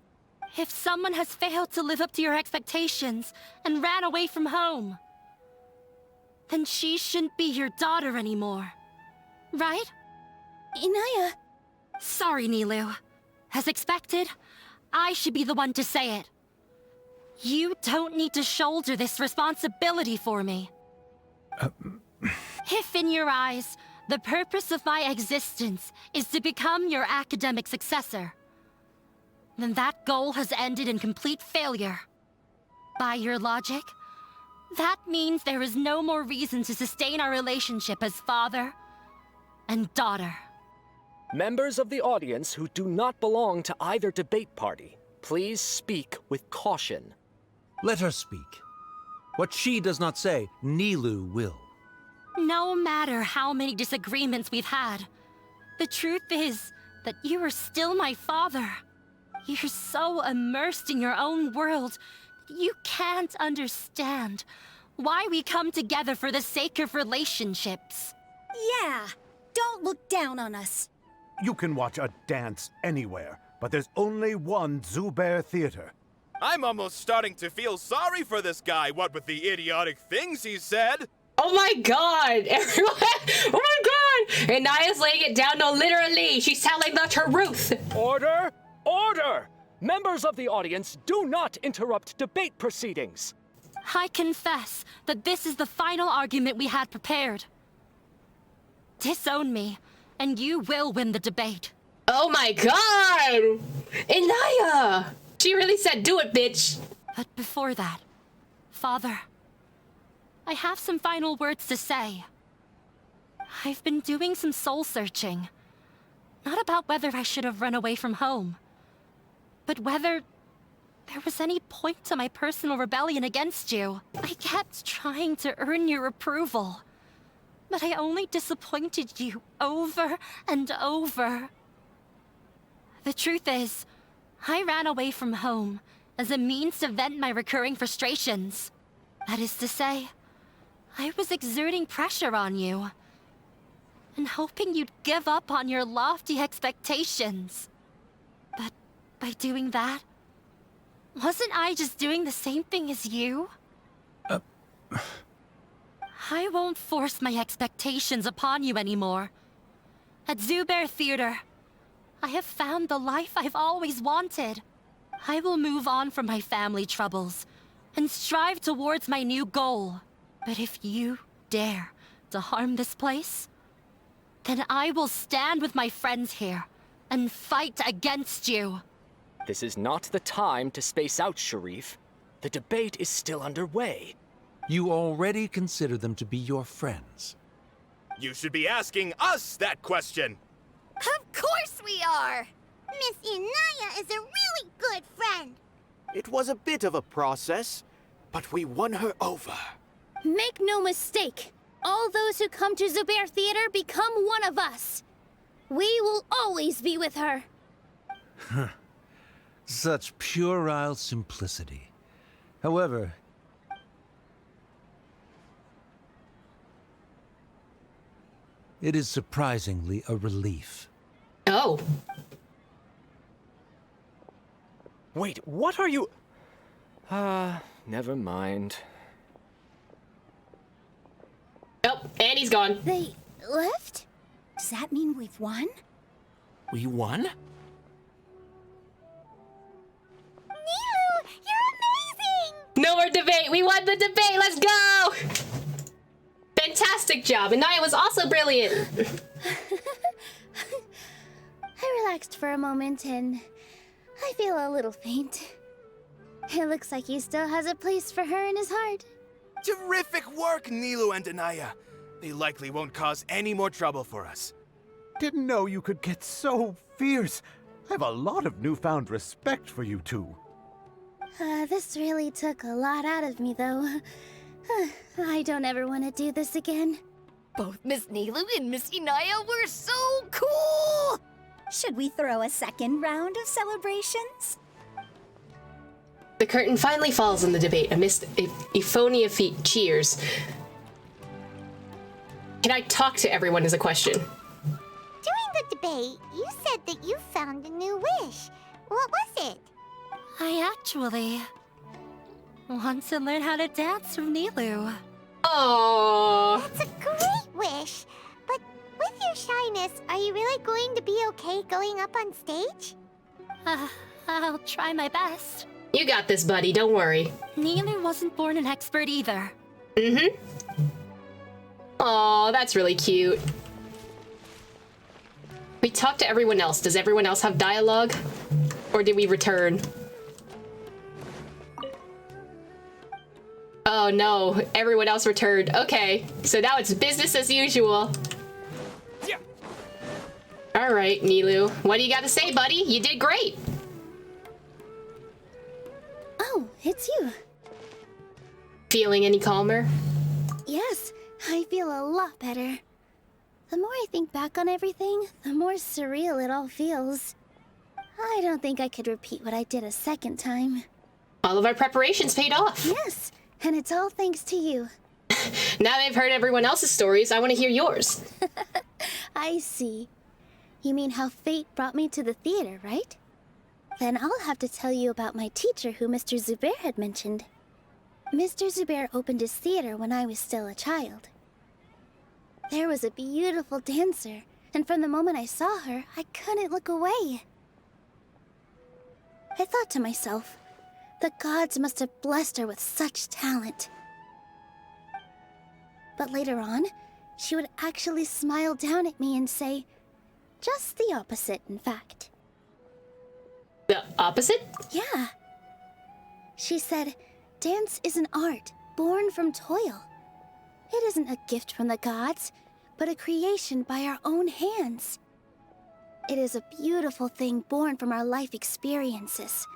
If someone has failed to live up to your expectations and ran away from home, then she shouldn't be your daughter anymore. Right?
Inaya...
Sorry, Nilou. As expected, I should be the one to say it. You don't need to shoulder this responsibility for me. If in your eyes, the purpose of my existence is to become your academic successor, then that goal has ended in complete failure. By your logic, that means there is no more reason to sustain our relationship as father and daughter.
Members of the audience who do not belong to either debate party, please speak with caution.
Let her speak. What she does not say, Nilou will.
No matter how many disagreements we've had, the truth is that you are still my father. You're so immersed in your own world that you can't understand why we come together for the sake of relationships.
Yeah, don't look down on us.
You can watch a dance anywhere, but there's only one Zubair Theater.
I'm almost starting to feel sorry for this guy, what with the idiotic things he said.
Oh my god! Everyone! Oh my god! And Naya's laying it down, no, literally! She's telling the truth!
Order! Order! Members of the audience, do not interrupt debate proceedings!
I confess that this is the final argument we had prepared. Disown me, and you will win the debate.
Oh my god! Inaya! She really said, do it, bitch!
But before that, Father, I have some final words to say. I've been doing some soul-searching. Not about whether I should have run away from home, but whether there was any point to my personal rebellion against you. I kept trying to earn your approval, but I only disappointed you over and over. The truth is, I ran away from home as a means to vent my recurring frustrations. That is to say, I was exerting pressure on you, and hoping you'd give up on your lofty expectations. But by doing that, wasn't I just doing the same thing as you? I won't force my expectations upon you anymore. At Zubair Theater, I have found the life I've always wanted. I will move on from my family troubles and strive towards my new goal. But if you dare to harm this place, then I will stand with my friends here and fight against you.
This is not the time to space out, Sharif. The debate is still underway.
You already consider them to be your friends.
You should be asking us that question.
Of course we are! Miss Inaya is a really good friend.
It was a bit of a process, but we won her over.
Make no mistake, all those who come to Zubair Theater become one of us. We will always be with her.
Such puerile simplicity. It is surprisingly a relief.
Oh.
Wait, what are you... never mind.
Oh, and he's gone.
They left? Does that mean we've won?
We won?
Nilou, you're amazing!
No more debate. We won the debate. Let's go. Fantastic job. And Naya was also brilliant.
I relaxed for a moment and I feel a little faint. It looks like he still has a place for her in his heart.
Terrific work, Nilou and Anaya. They likely won't cause any more trouble for us.
Didn't know you could get so fierce. I have a lot of newfound respect for you two.
This really took a lot out of me, though. I don't ever want to do this again.
Both Miss Nilou and Miss Inaya were so cool! Should we throw a second round of celebrations?
The curtain finally falls on the debate amidst euphony of cheers. Can I talk to everyone is a question.
During the debate, you said that you found a new wish. What was it?
I actually want to learn how to dance from Nilou.
Oh,
That's a great wish. But with your shyness, are you really going to be okay going up on stage?
I'll try my best.
you got this, buddy. Don't worry.
Nilou wasn't born an expert either.
Mm-hmm. Oh, that's really cute. We talked to everyone else. Does everyone else have dialogue? Or did we return? Oh no, everyone else returned. Okay, so now it's business as usual.
Yeah.
All right, Nilou. What do you got to say, buddy? You did great.
Oh, it's you.
Feeling any calmer?
Yes, I feel a lot better. The more I think back on everything, the more surreal it all feels. I don't think I could repeat what I did a second time.
All of our preparations paid off.
Yes, and it's all thanks to you.
Now they've heard everyone else's stories, I want to hear yours.
I see. You mean how fate brought me to the theater, right? Then I'll have to tell you about my teacher who Mr. Zubair had mentioned. Mr. Zubair opened his theater when I was still a child. There was a beautiful dancer, and from the moment I saw her, I couldn't look away. I thought to myself, the gods must have blessed her with such talent. But later on, she would actually smile down at me and say, just the opposite, in fact.
The opposite?
Yeah. She said, dance is an art born from toil. It isn't a gift from the gods, but a creation by our own hands. It is a beautiful thing born from our life experiences.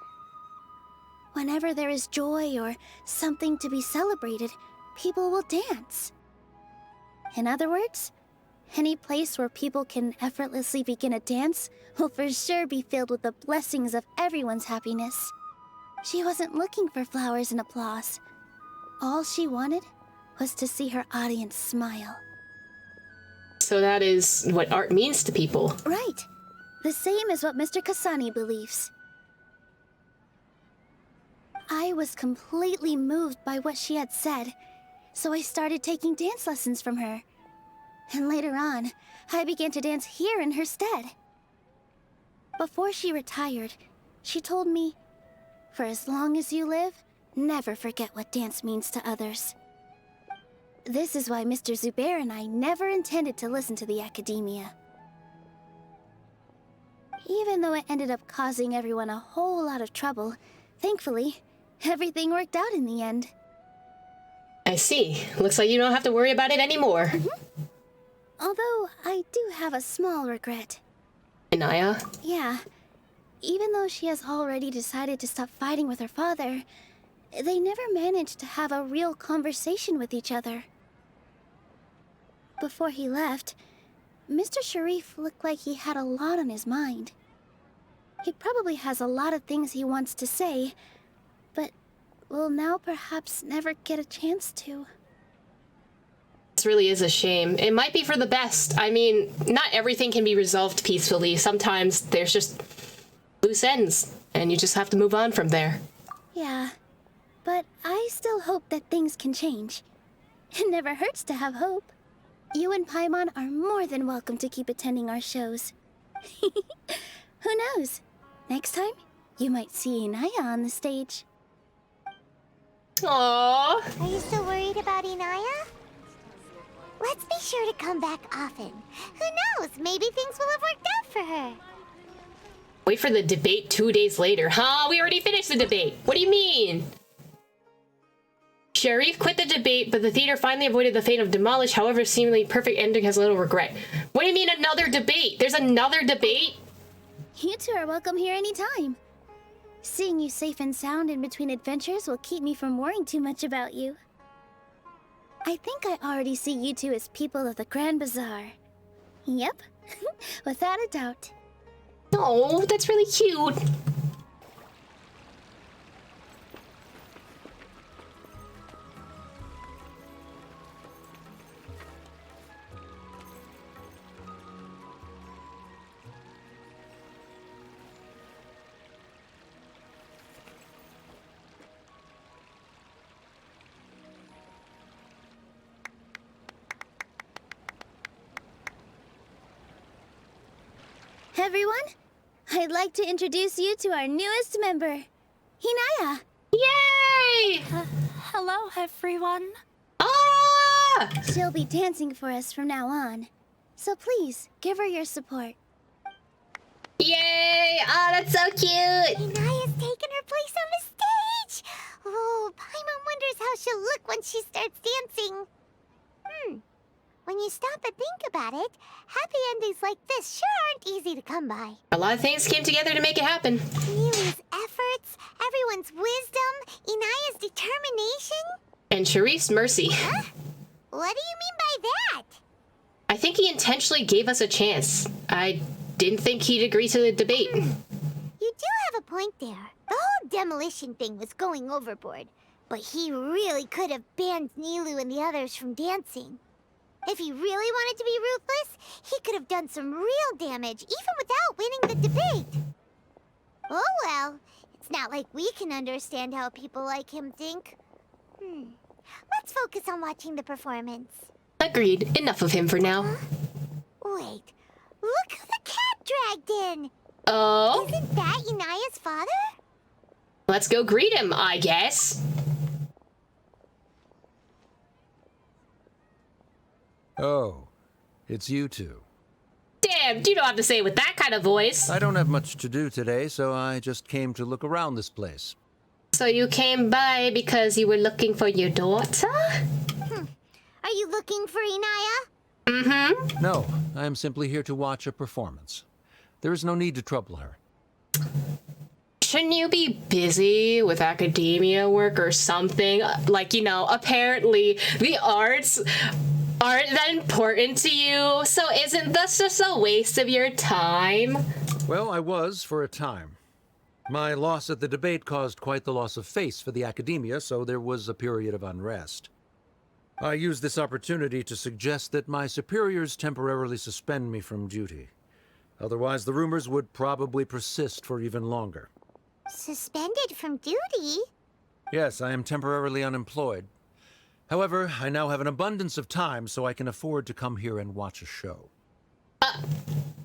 Whenever there is joy or something to be celebrated, people will dance. In other words, any place where people can effortlessly begin a dance will for sure be filled with the blessings of everyone's happiness. She wasn't looking for flowers and applause. All she wanted was to see her audience smile.
So that is what art means to people.
Right. The same as what Mr. Kasani believes. I was completely moved by what she had said, so I started taking dance lessons from her. And later on, I began to dance here in her stead. Before she retired, she told me, for as long as you live, never forget what dance means to others. This is why Mr. Zubair and I never intended to listen to the academia. Even though it ended up causing everyone a whole lot of trouble, thankfully, everything worked out in the end.
I see. Looks like you don't have to worry about it anymore.
Mm-hmm. Although, I do have a small regret.
Anaya?
Yeah. Even though she has already decided to stop fighting with her father, they never managed to have a real conversation with each other. Before he left, Mr. Sharif looked like he had a lot on his mind. He probably has a lot of things he wants to say, but will now perhaps never get a chance to.
This really is a shame. It might be for the best. I mean, not everything can be resolved peacefully. Sometimes there's just loose ends, and you just have to move on from there.
Yeah, but I still hope that things can change. It never hurts to have hope. You and Paimon are more than welcome to keep attending our shows. Who knows? Next time, you might see Inaya on the stage.
Aww.
Are you still worried about Inaya? Let's be sure to come back often. Who knows? Maybe things will have worked out for her.
Wait for the debate 2 days later. Huh? We already finished the debate. What do you mean? Sharif quit the debate, but the theater finally avoided the fate of demolish. However, seemingly perfect ending has little regret. What do you mean another debate? There's another debate?
You two are welcome here anytime. Seeing you safe and sound in between adventures will keep me from worrying too much about you. I think I already see you two as people of the Grand Bazaar. Yep, without a doubt.
Oh, that's really cute.
Everyone, I'd like to introduce you to our newest member, Hinaya.
Yay!
Hello, everyone.
Ah!
She'll be dancing for us from now on. So please, give her your support.
Yay! Ah, that's so cute!
Inaya's taken her place on the stage! Oh, Paimon wonders how she'll look when she starts dancing. When you stop and think about it, happy endings like this sure aren't easy to come by.
A lot of things came together to make it happen.
Nilou's efforts, everyone's wisdom, Inaya's determination.
And Sharif's mercy.
Huh? What do you mean by that?
I think he intentionally gave us a chance. I didn't think he'd agree to the debate.
You do have a point there. The whole demolition thing was going overboard. But he really could have banned Nilou and the others from dancing. If he really wanted to be ruthless, he could have done some real damage, even without winning the debate. Oh well, it's not like we can understand how people like him think. Let's focus on watching the performance.
Agreed. Enough of him for now.
Wait, look who the cat dragged in!
Oh?
Isn't that Inaya's father?
Let's go greet him, I guess.
Oh, it's you two.
Damn, you don't have to say it with that kind of voice.
I don't have much to do today, so I just came to look around this place.
So you came by because you were looking for your daughter?
Are you looking for Inaya?
Mm-hmm.
No, I am simply here to watch a performance. There is no need to trouble her.
Shouldn't you be busy with academia work or something? Like, you know, apparently the arts aren't that important to you, so isn't this just a waste of your time?
Well, I was for a time. My loss at the debate caused quite the loss of face for the academia, so there was a period of unrest. I used this opportunity to suggest that my superiors temporarily suspend me from duty. Otherwise, the rumors would probably persist for even longer.
Suspended from duty?
Yes, I am temporarily unemployed. However, I now have an abundance of time, so I can afford to come here and watch a show.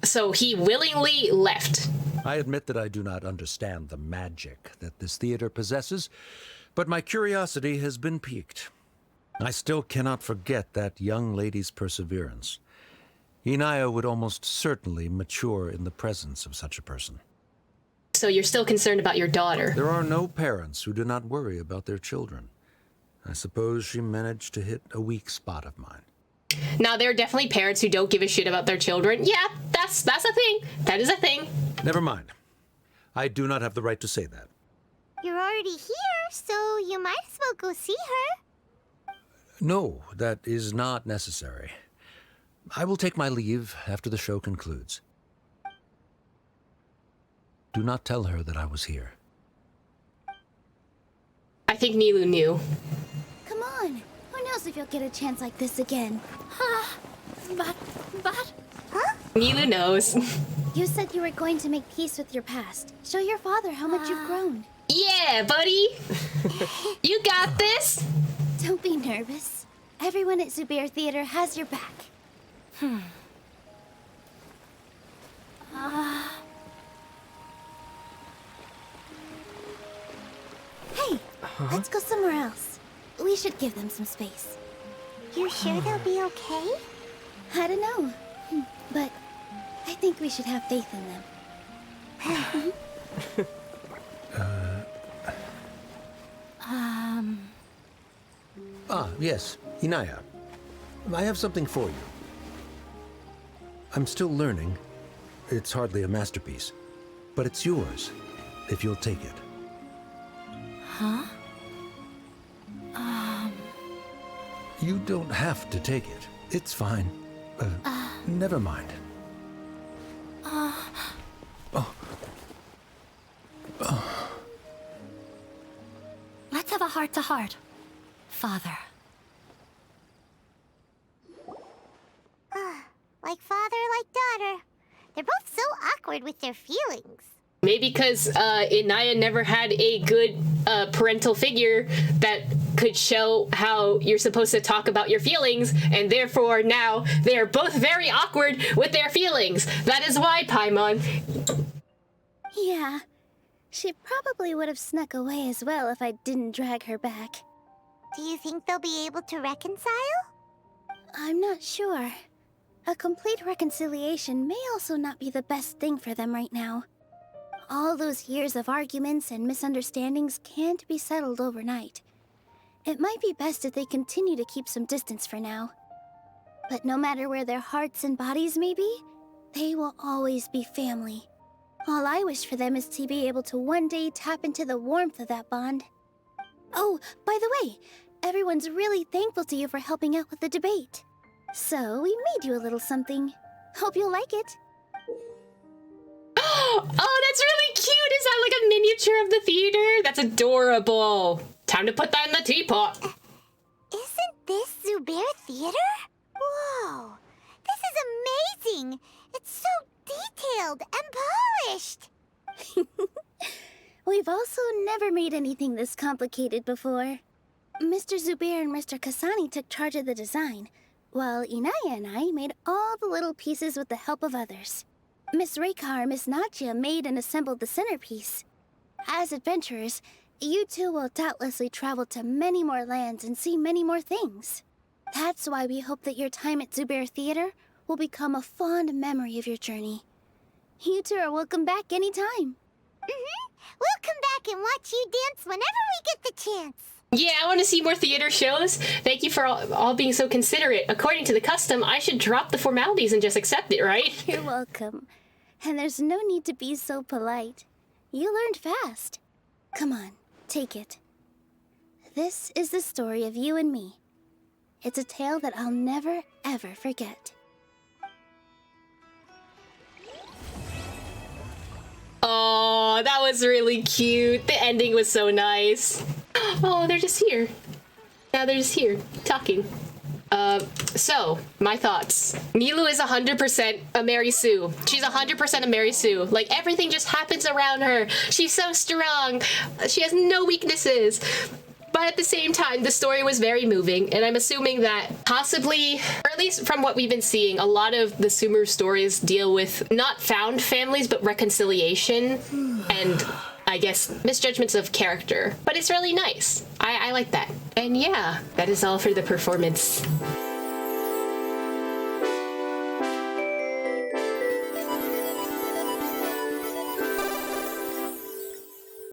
So he willingly left.
I admit that I do not understand the magic that this theater possesses, but my curiosity has been piqued. I still cannot forget that young lady's perseverance. Inaya would almost certainly mature in the presence of such a person.
So you're still concerned about your daughter?
There are no parents who do not worry about their children. I suppose she managed to hit a weak spot of mine.
Now, there are definitely parents who don't give a shit about their children. Yeah, that's a thing. That is a thing.
Never mind. I do not have the right to say that.
You're already here, so you might as well go see her.
No, that is not necessary. I will take my leave after the show concludes. Do not tell her that I was here.
I think Nilou knew.
Come on, who knows if you'll get a chance like this again. But...
Huh?
Nilou knows.
You said you were going to make peace with your past. Show your father how much you've grown.
Yeah, buddy! You got this!
Don't be nervous. Everyone at Zubair Theater has your back. Hey, let's go somewhere else. We should give them some space.
You sure they'll be okay?
I don't know, but I think we should have faith in them.
Yes, Inaya. I have something for you. I'm still learning. It's hardly a masterpiece, but it's yours, if you'll take it.
Huh?
You don't have to take it. It's fine. Never mind.
Let's have a heart-to-heart. Father.
Like father, like daughter. They're both so awkward with their feelings.
Maybe because Inaya never had a good parental figure that could show how you're supposed to talk about your feelings, and therefore now they're both very awkward with their feelings. That is why, Paimon.
Yeah. She probably would have snuck away as well if I didn't drag her back.
Do you think they'll be able to reconcile?
I'm not sure. A complete reconciliation may also not be the best thing for them right now. All those years of arguments and misunderstandings can't be settled overnight. It might be best if they continue to keep some distance for now. But no matter where their hearts and bodies may be, they will always be family. All I wish for them is to be able to one day tap into the warmth of that bond. Oh, by the way, everyone's really thankful to you for helping out with the debate. So, we made you a little something. Hope you'll like it.
Oh, that's really cute! Is that like a miniature of the theater? That's adorable. Time to put that in the teapot.
Isn't this Zubair Theater? Whoa! This is amazing! It's so detailed and polished!
We've also never made anything this complicated before. Mr. Zubair and Mr. Kasani took charge of the design, while Inaya and I made all the little pieces with the help of others. Miss Reikar and Miss Nadia made and assembled the centerpiece. As adventurers, you two will doubtlessly travel to many more lands and see many more things. That's why we hope that your time at Zubair Theater will become a fond memory of your journey. You two are welcome back anytime.
We'll come back and watch you dance whenever we get the chance.
Yeah, I want to see more theater shows. Thank you for all being so considerate. According to the custom, I should drop the formalities and just accept it, right?
You're welcome. And there's no need to be so polite. You learned fast. Come on, take it. This is the story of you and me. It's a tale that I'll never, ever forget.
Oh, that was really cute. The ending was so nice. Oh, they're just here. Now they're just here, talking. So, my thoughts. Nilou is 100% a Mary Sue. She's 100% a Mary Sue. Like, everything just happens around her. She's so strong. She has no weaknesses. But at the same time, the story was very moving, and I'm assuming that possibly, or at least from what we've been seeing, a lot of the sumeru stories deal with not found families, but reconciliation, and I guess misjudgments of character. But it's really nice. I like that. And yeah, that is all for the performance.